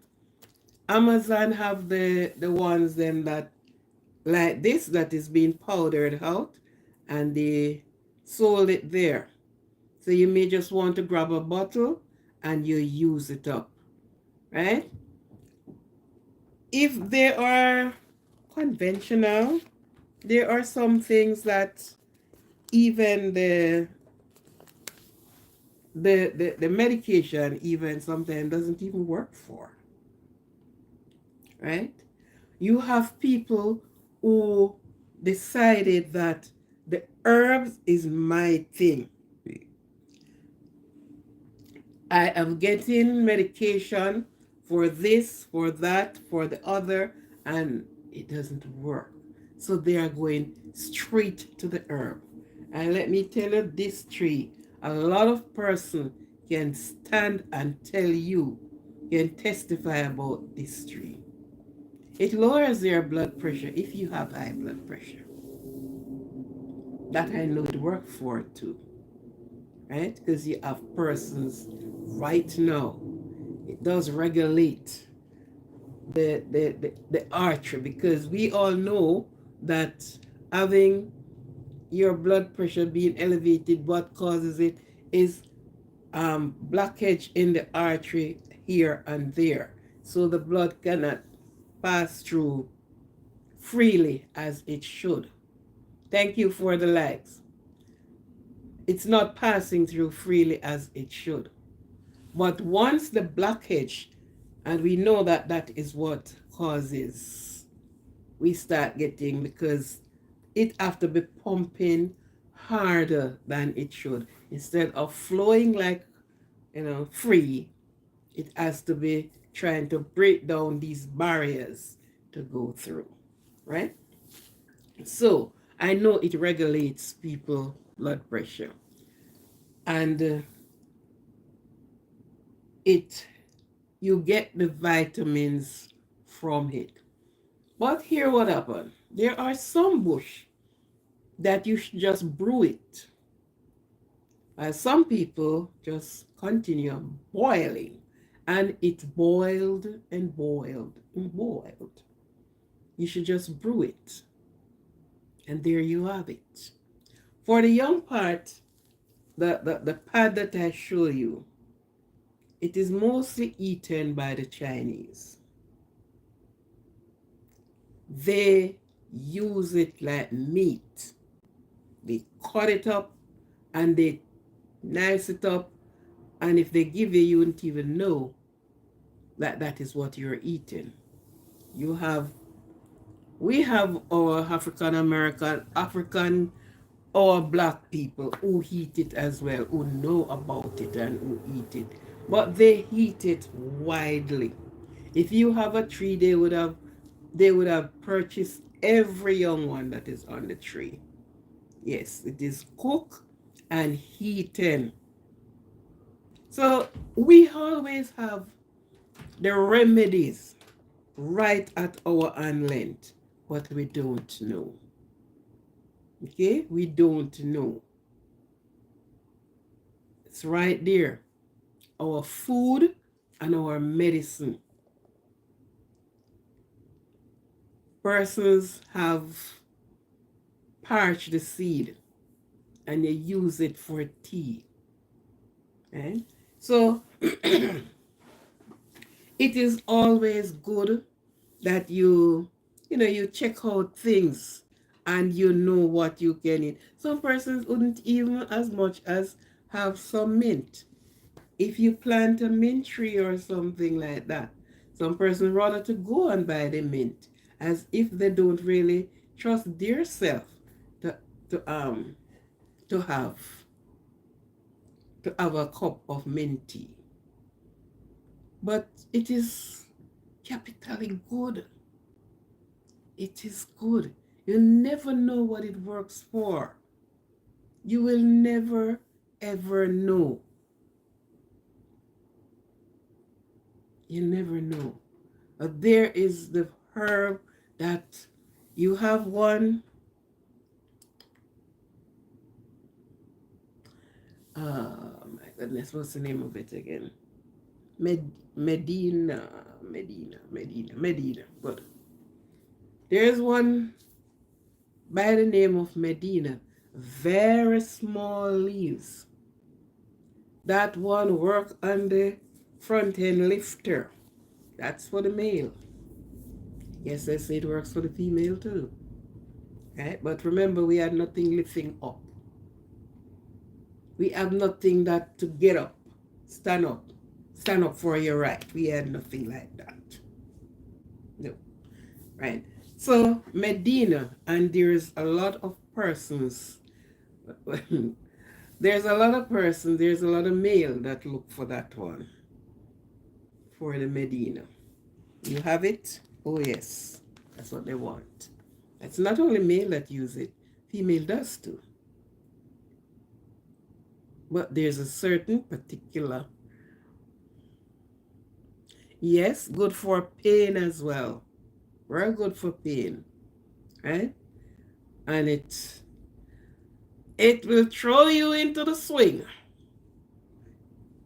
Amazon have the ones them that like this that is being powdered out, and they sold it there. So you may just want to grab a bottle and you use it up, right? If they are conventional, there are some things that even the medication even sometimes doesn't even work for, right? You have people who decided that the herbs is my thing. I am getting medication for this, for that, for the other, and it doesn't work. So they are going straight to the herb. And let me tell you this tree, a lot of person can stand and tell you, can testify about this tree. It lowers your blood pressure if you have high blood pressure. That I know it works for too, right? Because you have persons right now. It does regulate the artery, because we all know that having your blood pressure being elevated, what causes it is blockage in the artery here and there. So the blood cannot pass through freely as it should. Thank you for the likes. It's not passing through freely as it should. But once the blockage, and we know that that is what causes, we start getting, because it have to be pumping harder than it should. Instead of flowing like, free, it has to be trying to break down these barriers to go through, right? So I know it regulates people blood pressure, and it you get the vitamins from it. But here what happened, there are some bush that you should just brew it. Some people just continue boiling, and it boiled and boiled and boiled. You should just brew it, and there you have it. For the young part, the pad that I show you, it is mostly eaten by the Chinese. They use it like meat. They cut it up and they nice it up, and if they give you, you wouldn't even know that that is what you're eating. We have our African, our black people who eat it as well, who know about it and who eat it. But they eat it widely. If you have a tree, they would have purchased every young one that is on the tree. Yes, it is cooked and eaten. So we always have the remedies right at our hand length, but we don't know. Okay, we don't know. It's right there. Our food and our medicine. Persons have parched the seed and they use it for tea. Right? So it is always good that you check out things and you know what you can eat. Some persons wouldn't even as much as have some mint. If you plant a mint tree or something like that, some persons rather to go and buy the mint, as if they don't really trust their self to to um to have a cup of mint tea. But it is capitally good. It is good. You never know what it works for. You will never ever know. You never know. There is the herb that you have one. Oh my goodness, what's the name of it again? Medina. Good. There's one by the name of Medina. Very small leaves. That one work on the front end lifter. That's for the male. Yes, I say it works for the female too. Right? But remember, we had nothing lifting up. We have nothing that to get up, stand up for your right. We had nothing like that. No. Right? So Medina, and there's a lot of persons there's a lot of male that look for that one, for the Medina. You have it? Oh yes, that's what they want. It's not only male that use it, female does too. But there's a certain particular, yes, good for pain as well. Very good for pain, right? And it will throw you into the swing.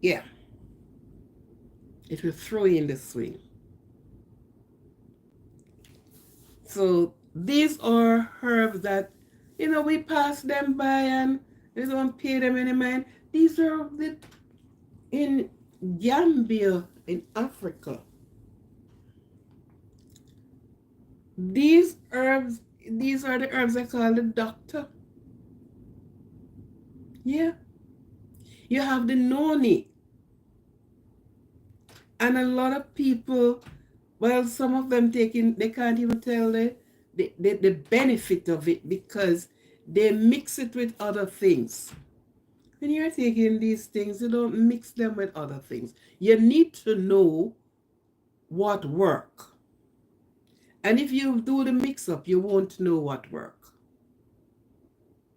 Yeah, it will throw you in the swing. So these are herbs that, we pass them by and we don't pay them any mind. These are in Gambia, in Africa. These are the herbs I call the doctor. Yeah. You have the noni. And a lot of people, well, some of them they can't even tell the benefit of it because they mix it with other things. When you're taking these things, you don't mix them with other things. You need to know what work. And if you do the mix-up, you won't know what work.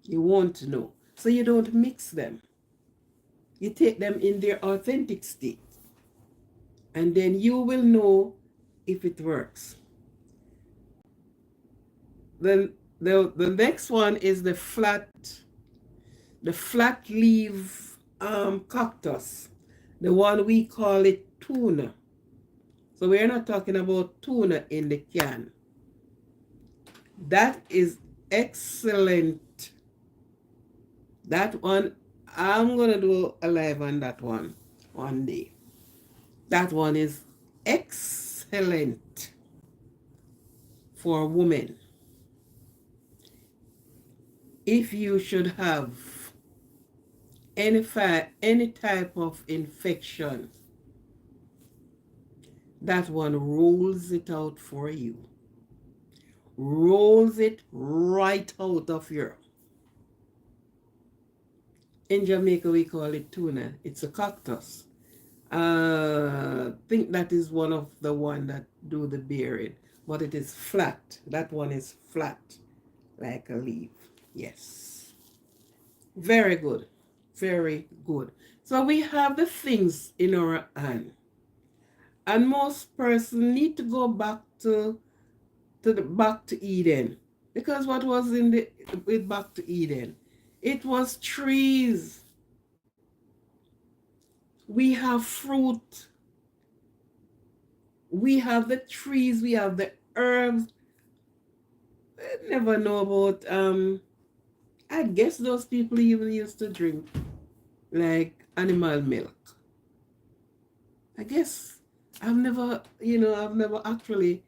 You won't know. So you don't mix them. You take them in their authentic state. And then you will know if it works. Then the next one is the flat leaf cactus. The one we call it tuna. So we're not talking about tuna in the can. That is excellent. That one, I'm going to do a live on that one day. That one is excellent for women. If you should have any type of infection, that one rolls it out for you. Rolls it right out of your. In Jamaica, we call it tuna. It's a cactus. I think that is one of the one that do the bearing, but it is flat. That one is flat, like a leaf. Yes. Very good. Very good. So we have the things in our hand. And most persons need to go back to Eden. Because what was with back to Eden? It was trees. We have fruit. We have the trees. We have the herbs. I never know about, I guess those people even used to drink like animal milk. I guess I've never actually,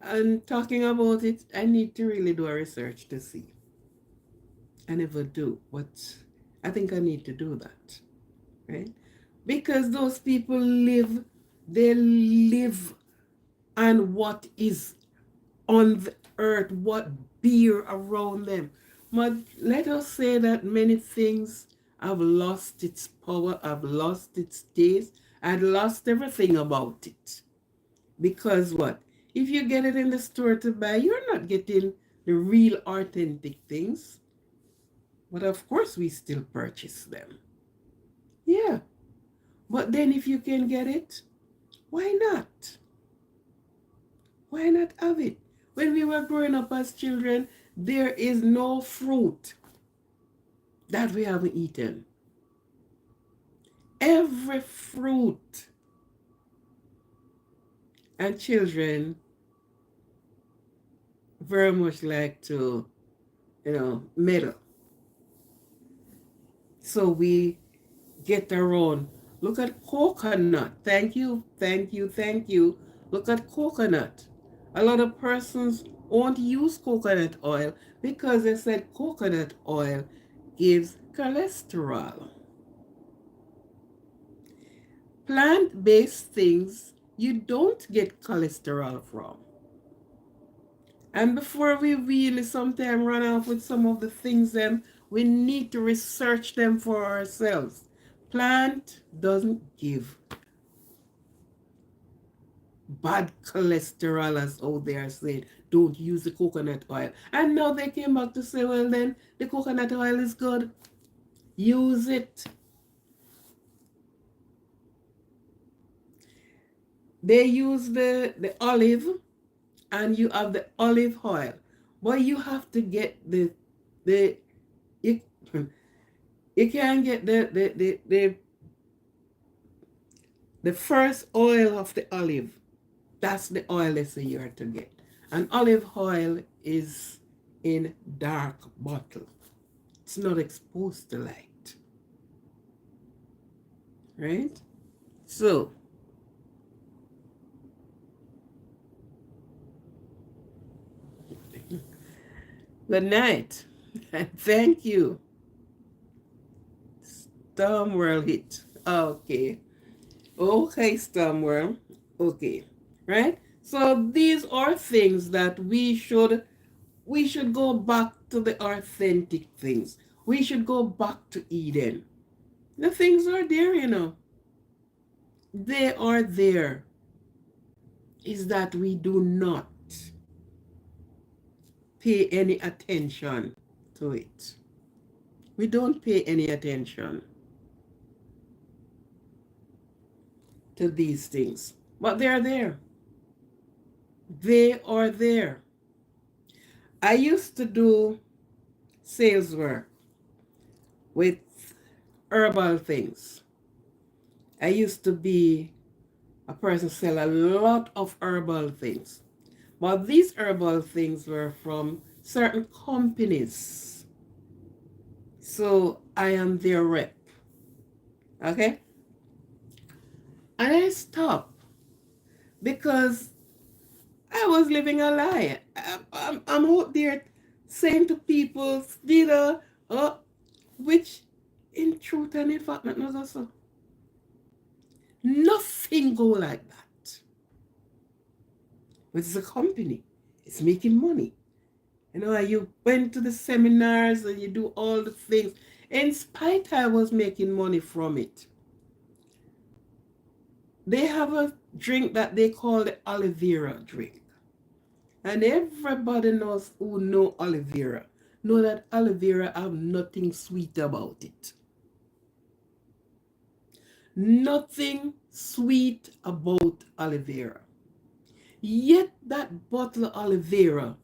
and talking about it, I need to really do a research to see. I never do, but I think I need to do that, right? Because those people live on what is on the earth, what beer around them. But let us say that many things have lost its power, have lost its taste, and lost everything about it. Because what? If you get it in the store to buy, you're not getting the real authentic things. But of course, we still purchase them. Yeah. But then if you can get it, why not? Why not have it? When we were growing up as children, there is no fruit that we haven't eaten. Every fruit. And children very much like to, meddle. So we get around. Look at coconut. Thank you, thank you, thank you. Look at coconut. A lot of persons won't use coconut oil because they said coconut oil gives cholesterol. Plant-based things you don't get cholesterol from. And before we really sometimes run off with some of the things we need to research them for ourselves. Plant doesn't give bad cholesterol as how they are saying. Don't use the coconut oil. And now they came back to say, well then, the coconut oil is good. Use it. They use the olive, and you have the olive oil. But you have to get you can't get the first oil of the olive. That's the oil they say you are to get. And olive oil is in dark bottle. It's not exposed to light. Right? So, good night. And thank you. Storm World hit. Okay. Okay, Storm World. Okay. Right? So these are things that we should go back to the authentic things. We should go back to Eden. The things are there, They are there. Is that we do not pay any attention to it. We don't pay any attention to these things. But they're there. They are there. I used to do sales work with herbal things. I used to be a person sell a lot of herbal things. But these herbal things were from certain companies. So I am their rep. Okay? And I stopped because I was living a lie. I'm out there saying to people, which in truth and in fact, not also. Nothing go like that. But it's a company. It's making money. You went to the seminars and you do all the things. In spite I was making money from it. They have a drink that they call the aloe vera drink. And everybody knows who know aloe vera. Know that aloe vera have nothing sweet about it. Nothing sweet about aloe vera. Yet that bottle of aloe vera,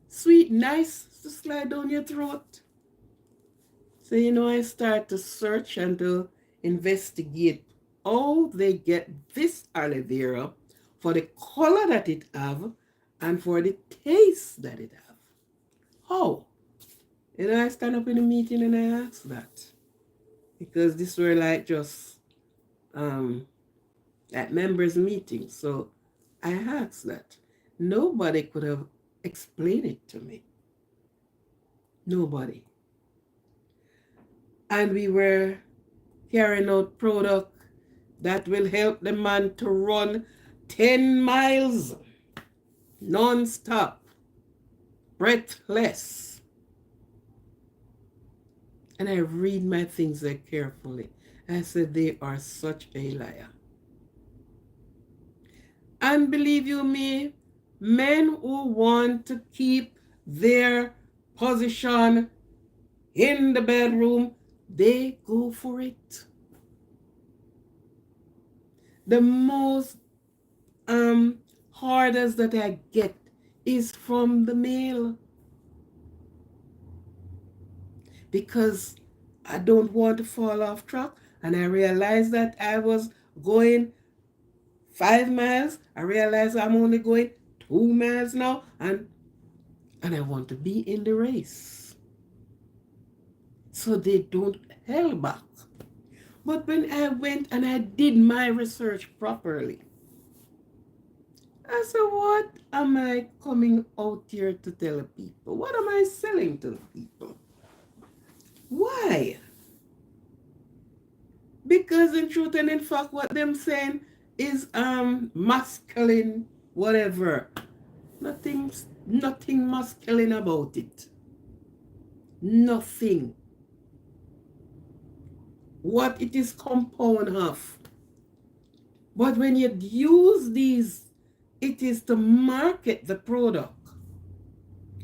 sweet, nice to slide down your throat. So, I start to search and to investigate how they get this aloe vera for the color that it have and for the taste that it have. How? I stand up in a meeting and I ask that. Because this were like just at members meeting. So I asked that. Nobody could have explained it to me. Nobody. And we were carrying out product that will help the man to run 10 miles. non-stop, breathless. And I read my things there carefully. I said, they are such a liar. And believe you me, men who want to keep their position in the bedroom, they go for it. The most hardest that I get is from the male, because I don't want to fall off track, and I realized that I was going 5 miles. I realized I'm only going 2 miles now, and I want to be in the race. So they don't held back. But when I went and I did my research properly, I said, what am I coming out here to tell people? What am I selling to the people? Why? Because in truth and in fact, what them saying is masculine, whatever. Nothing masculine about it. Nothing. What it is compound of. But when you use these, it is to market the product.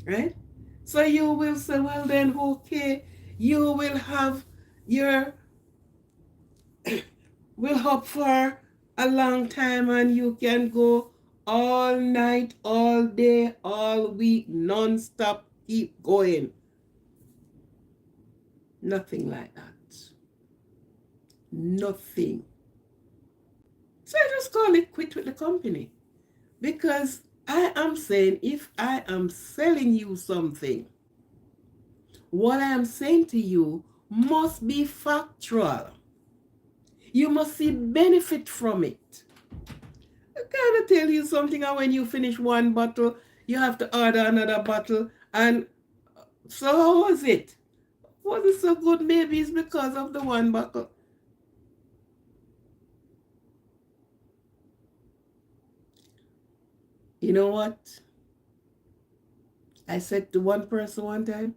Right? So you will say, well then, okay, you will have your will hop for a long time, and you can go all night, all day, all week, non-stop, keep going. Nothing like that. Nothing. So I just call it quit with the company. Because I am saying, if I am selling you something, what I am saying to you must be factual. You must see benefit from it. I can't tell you something, and when you finish one bottle, you have to order another bottle. And so how was it? Was it so good? Maybe it's because of the one bottle. You know what? I said to one person one time,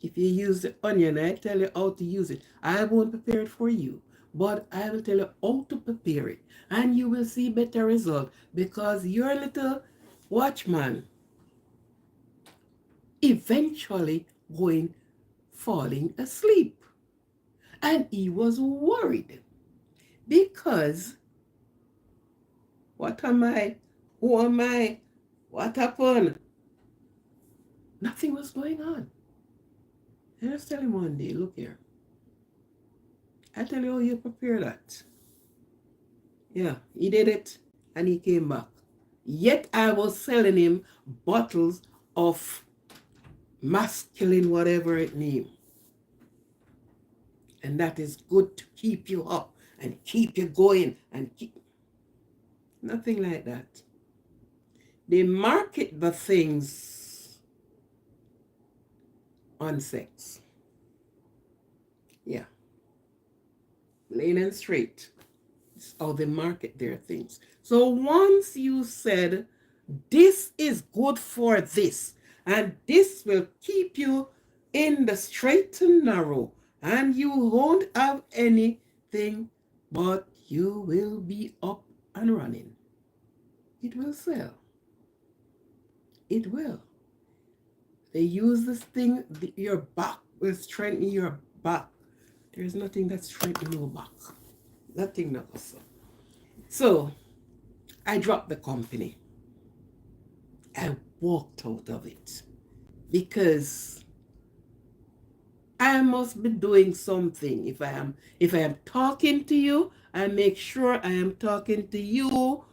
if you use the onion, I tell you how to use it. I won't prepare it for you, but I will tell you how to prepare it. And you will see better result, because your little watchman eventually falling asleep. And he was worried, because what am I? Who am I? What happened? Nothing was going on. I just tell him one day, look here. I tell you how you prepare that. Yeah, he did it and he came back. Yet I was selling him bottles of masculine, whatever it name. And that is good to keep you up and keep you going and keep. Nothing like that. They market the things on sex. Yeah. Plain and straight. It's how they market their things. So once you said, this is good for this, and this will keep you in the straight and narrow, and you won't have anything, but you will be up and running. It will sell. It will. They use this thing, your back will strengthen your back. There's nothing that strengthens your back. Nothing that was so. So I dropped the company. I walked out of it, because I must be doing something. If I am talking to you, I make sure I am talking to you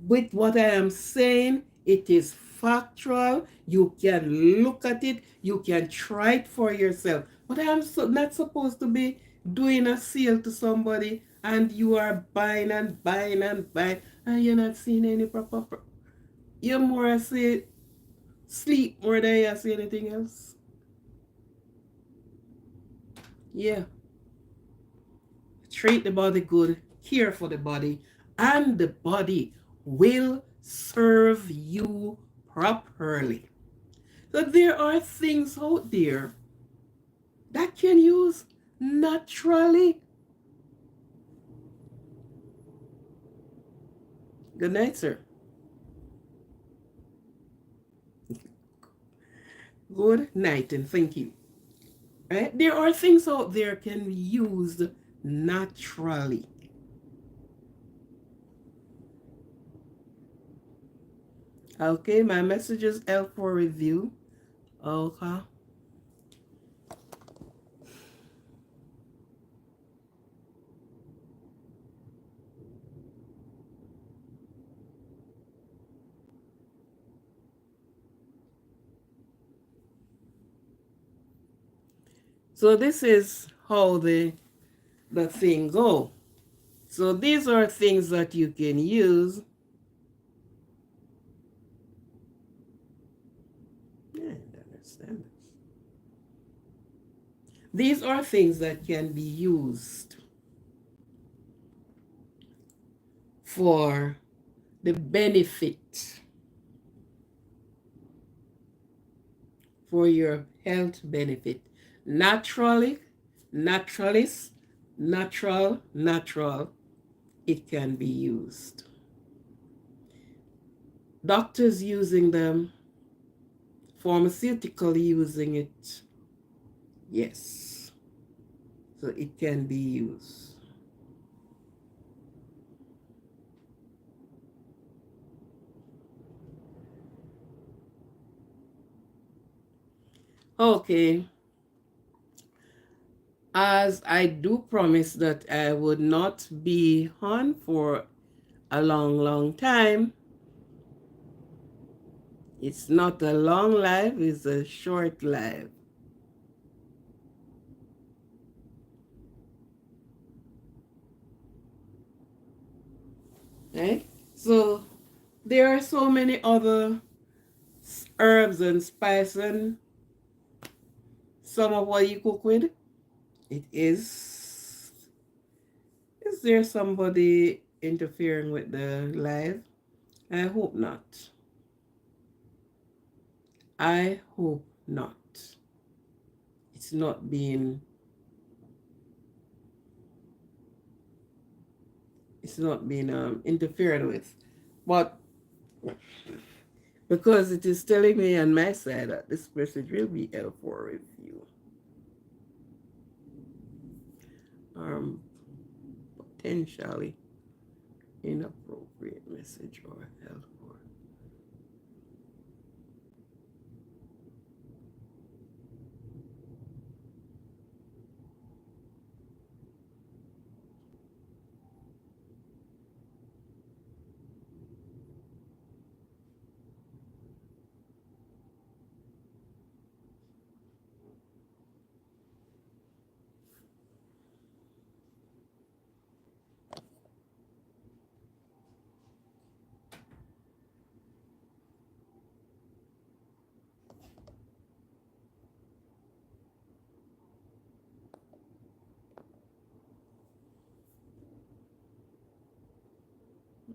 with what I am saying. It is factual. You can look at it. You can try it for yourself. But I am not supposed to be doing a sale to somebody, and you are buying and buying and buying, and you're not seeing any proper. You're more say sleep more than you see anything else. Yeah. Treat the body good, care for the body, and the body will serve you properly. So there are things out there that can use naturally. Good night, sir. Good night and thank you. Right? There are things out there can be used naturally. Okay, my message is L for review. Okay. So this is how the thing go. So these are things that you can use. Yeah, I don't understand this. These are things that can be used for the benefit, for your health benefit. Naturally, naturalist, natural, it can be used. Doctors using them, pharmaceutical using it, yes. So it can be used. Okay. As I do promise that I would not be on for a long time. It's not a long life, it's a short life. Right? So there are so many other herbs and spices and some of what you cook with. It is there somebody interfering with the live? I hope not. I hope not. It's not being interfered with. But because it is telling me on my side that this message will be L for review. Potentially inappropriate message or L for.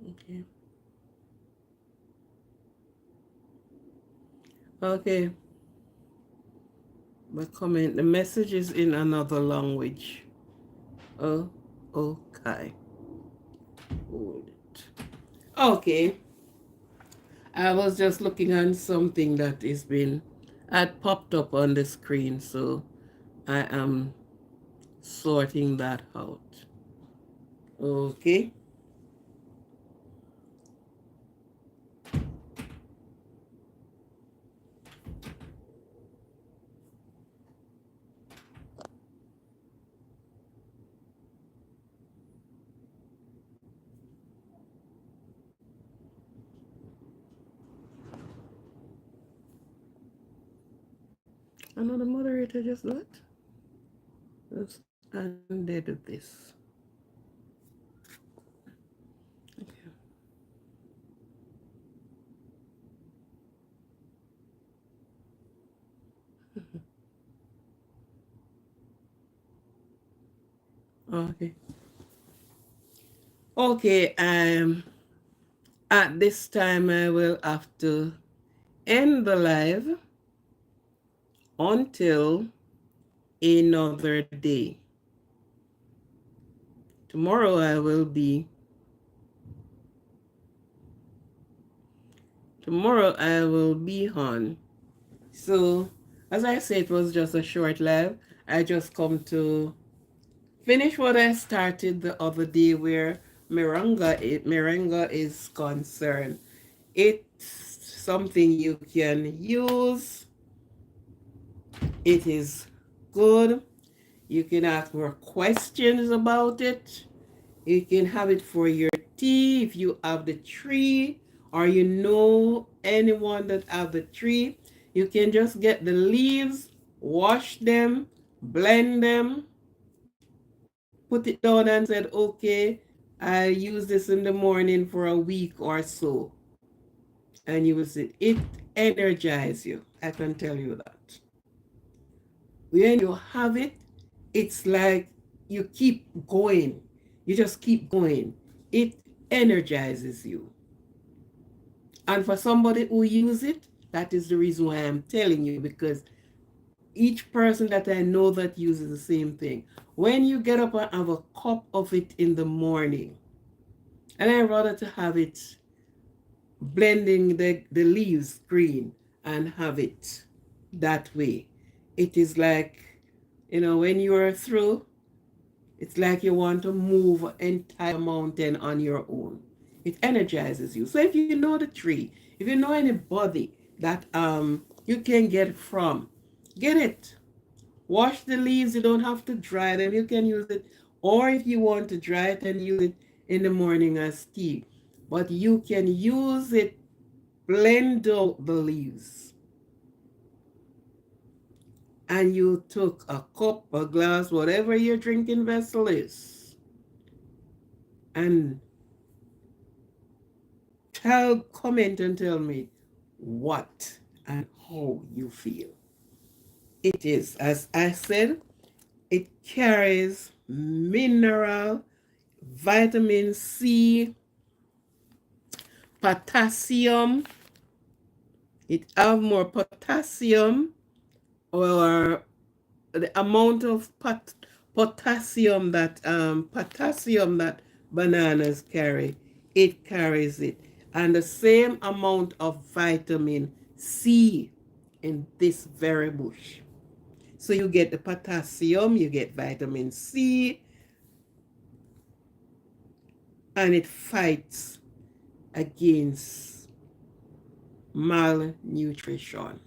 Okay. Okay. The comment, the message is in another language. Oh, okay. Hold it. Okay. I was just looking on something that is been had popped up on the screen, so I am sorting that out. Okay. Another moderator just left. Let's undid this. Okay. Okay. Okay. At this time, I will have to end the live until another day. Tomorrow I will be on. So, as I said, it was just a short live. I just come to finish what I started the other day where Moringa is concerned. It's something you can use. It is good. You can ask more questions about it. You can have it for your tea if you have the tree or you know anyone that have the tree. You can just get the leaves, wash them, blend them, put it down and said, okay, I use this in the morning for a week or so. And you will see it energizes you. I can tell you that. When you have it, it's like you keep going. You just keep going. It energizes you. And for somebody who use it, that is the reason why I'm telling you, because each person that I know that uses the same thing. When you get up and have a cup of it in the morning, and I rather to have it blending the leaves green and have it that way. It is like, when you are through, it's like you want to move an entire mountain on your own. It energizes you. So if you know the tree, if you know anybody that you can get from, get it. Wash the leaves. You don't have to dry them. You can use it, or if you want to dry it and use it in the morning as tea. But you can use it, blend out the leaves, and you took a cup, a glass, whatever your drinking vessel is, and comment and tell me what and how you feel. It is, as I said, it carries mineral, vitamin C, potassium. It have more potassium, or the amount of potassium that bananas carry, it carries it, and the same amount of vitamin C in this very bush. So you get the potassium, you get vitamin C, and it fights against malnutrition.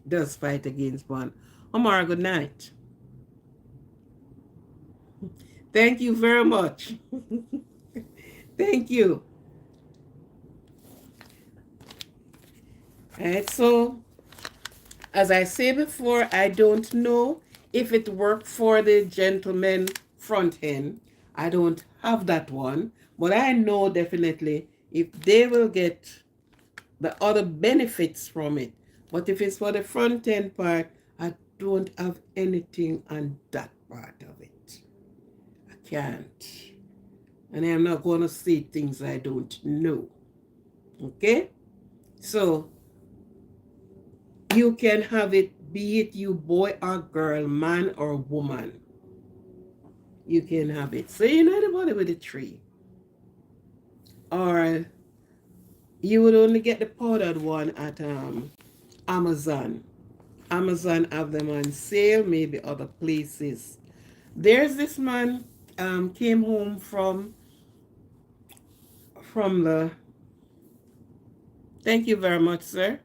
Does fight against one. Omar, good night. Thank you very much. Thank you. All right, so as I say before, I don't know if it worked for the gentleman front end. I don't have that one, but I know definitely if they will get the other benefits from it. But if it's for the front end part, I don't have anything on that part of it. I can't. And I'm not going to say things I don't know. Okay? So you can have it, be it you boy or girl, man or woman. You can have it. So you know the body with the tree. Or you would only get the powdered one at Amazon. Amazon have them on sale, maybe other places. There's this man came home from the. Thank you very much, sir.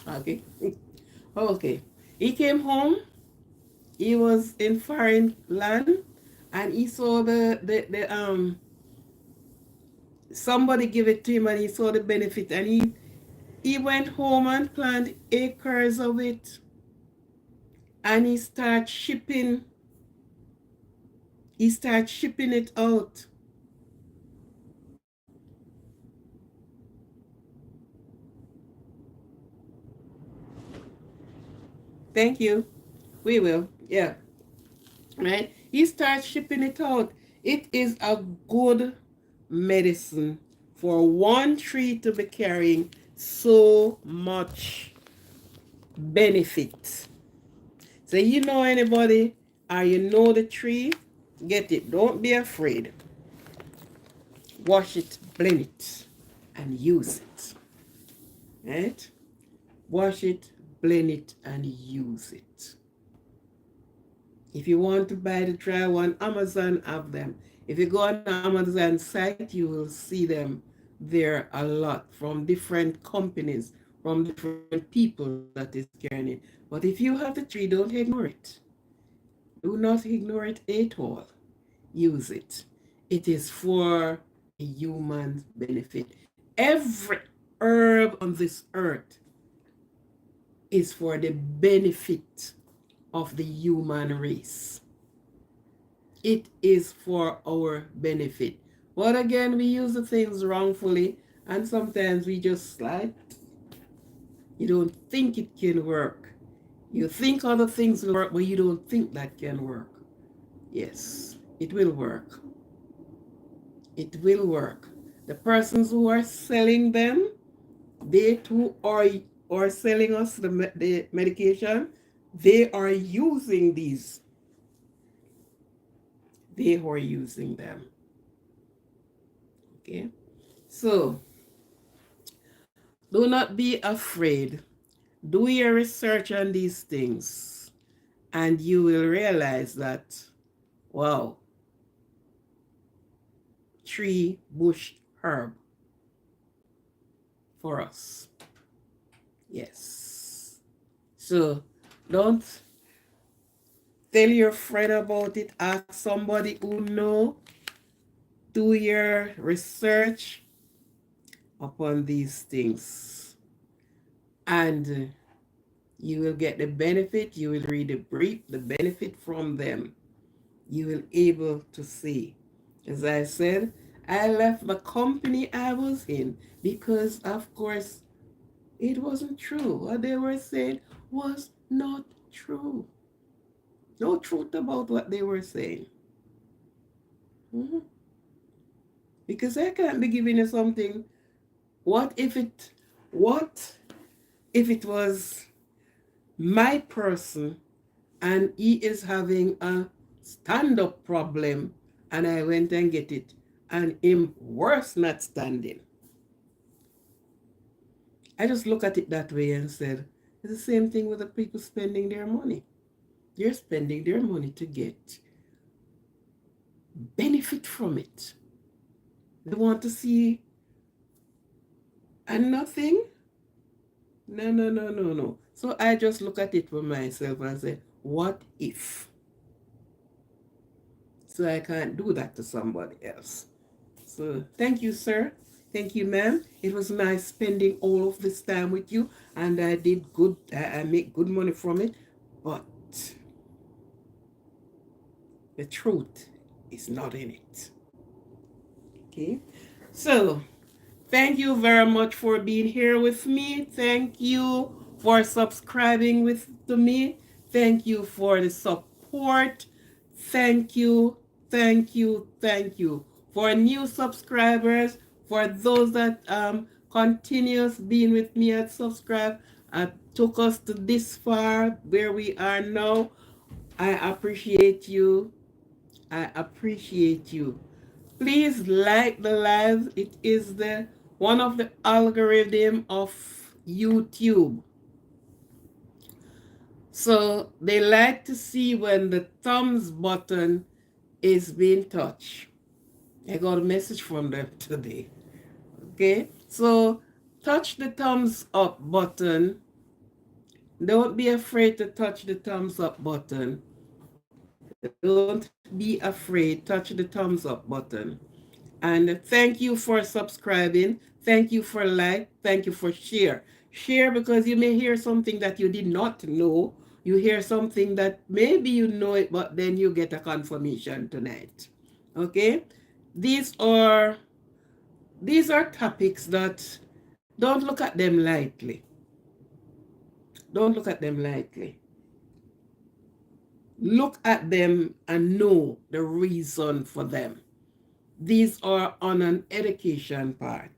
Okay. Okay. He came home. He was in foreign land, and he saw the somebody give it to him, and he saw the benefit, and he went home and planted acres of it, and he started shipping it out. Thank you. We will. Yeah. Right? He starts shipping it out. It is a good medicine for one tree to be carrying so much benefit. So you know anybody or you know the tree, get it. Don't be afraid. Wash it, blend it, and use it. Right? Wash it, blend it, and use it. If you want to buy the dry one, Amazon have them. If you go on Amazon site, you will see them there a lot from different companies, from different people that is carrying it. But if you have the tree, don't ignore it. Do not ignore it at all. Use it. It is for the human benefit. Every herb on this earth is for the benefit of the human race. It is for our benefit. But again, we use the things wrongfully, and sometimes we just like, you don't think it can work. You think other things will work, but you don't think that can work. Yes, it will work. It will work. The persons who are selling them, they too are selling us the medication. They are using these. They are using them. Okay? So, do not be afraid. Do your research on these things, and you will realize that, wow, tree, bush, herb for us. Yes. So, don't tell your friend about it. Ask somebody who know. Do your research upon these things, and you will get the benefit. You will read the brief, the benefit from them. You will able to see. As I said, I left the company I was in because, of course, it wasn't true. What they were saying was not true. No truth about what they were saying. Mm-hmm. Because I can't be giving you something. What if it was my person and he is having a stand-up problem and I went and get it and him worse not standing? I just look at it that way and said, it's the same thing with the people spending their money. They're spending their money to get benefit from it. They want to see and nothing. No. So I just look at it for myself and say, what if? So I can't do that to somebody else. So thank you, sir. Thank you, ma'am. It was nice spending all of this time with you, and I did good. I make good money from it, but the truth is not in it. Okay, so thank you very much for being here with me. Thank you for subscribing to me. Thank you for the support. Thank you, thank you. For new subscribers, for those that continues being with me at subscribe, took us to this far where we are now. I appreciate you. I appreciate you. Please like the live. It is the one of the algorithm of YouTube. So they like to see when the thumbs button is being touched. I got a message from them today. Okay, so touch the thumbs up button. Don't be afraid to touch the thumbs up button. Don't be afraid. Touch the thumbs up button. And thank you for subscribing. Thank you for like. Thank you for share. Share because you may hear something that you did not know. You hear something that maybe you know it, but then you get a confirmation tonight. Okay? These are topics that don't look at them lightly. Don't look at them lightly. look at them and know the reason for them. These are on an education part.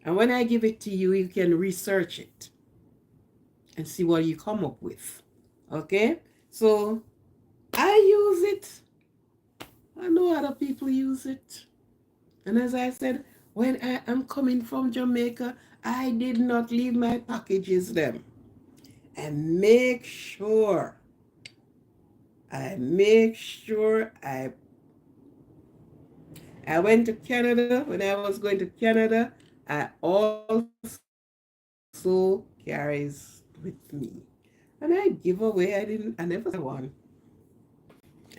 And when I give it to you, you can research it and see what you come up with. Okay? So I use it. I know other people use it. And as I said, when I am coming from Jamaica, I did not leave my packages them. And make sure I went to Canada. When I was going to Canada, I also carries with me. And I give away. I never sold one.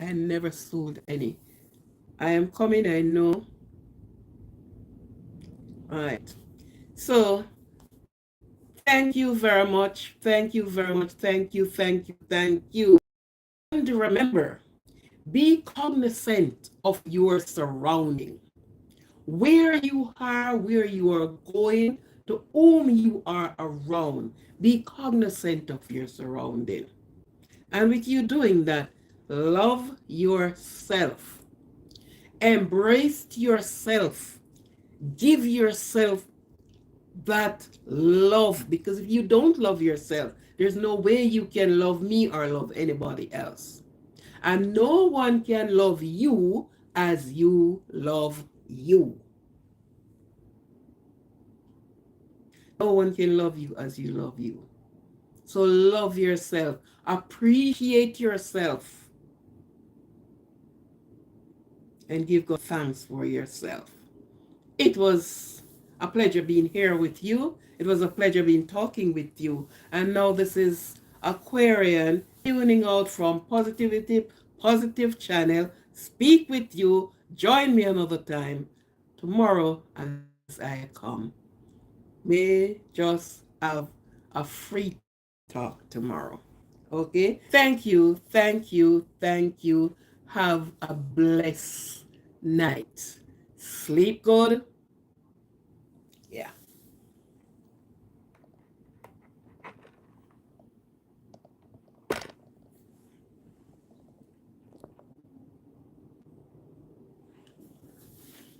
I never sold any. I am coming, I know. All right. So thank you very much. Thank you very much. Thank you. Thank you. Thank you. And remember, be cognizant of your surrounding. Where you are, where you are going, to whom you are around. Be cognizant of your surrounding. And with you doing that, love yourself. Embrace yourself. Give yourself that love, because if you don't love yourself, there's no way you can love me or love anybody else. And no one can love you as you love you. No one can love you as you love you. So love yourself. Appreciate yourself. And give God thanks for yourself. It was a pleasure being here with you. It was a pleasure being talking with you. And now this is Aquarian tuning out from Positivity Positive Channel. Speak with you. Join me another time tomorrow as I come. May just have a free talk tomorrow. Okay? Thank you. Thank you. Thank you. Have a blessed night. Sleep good.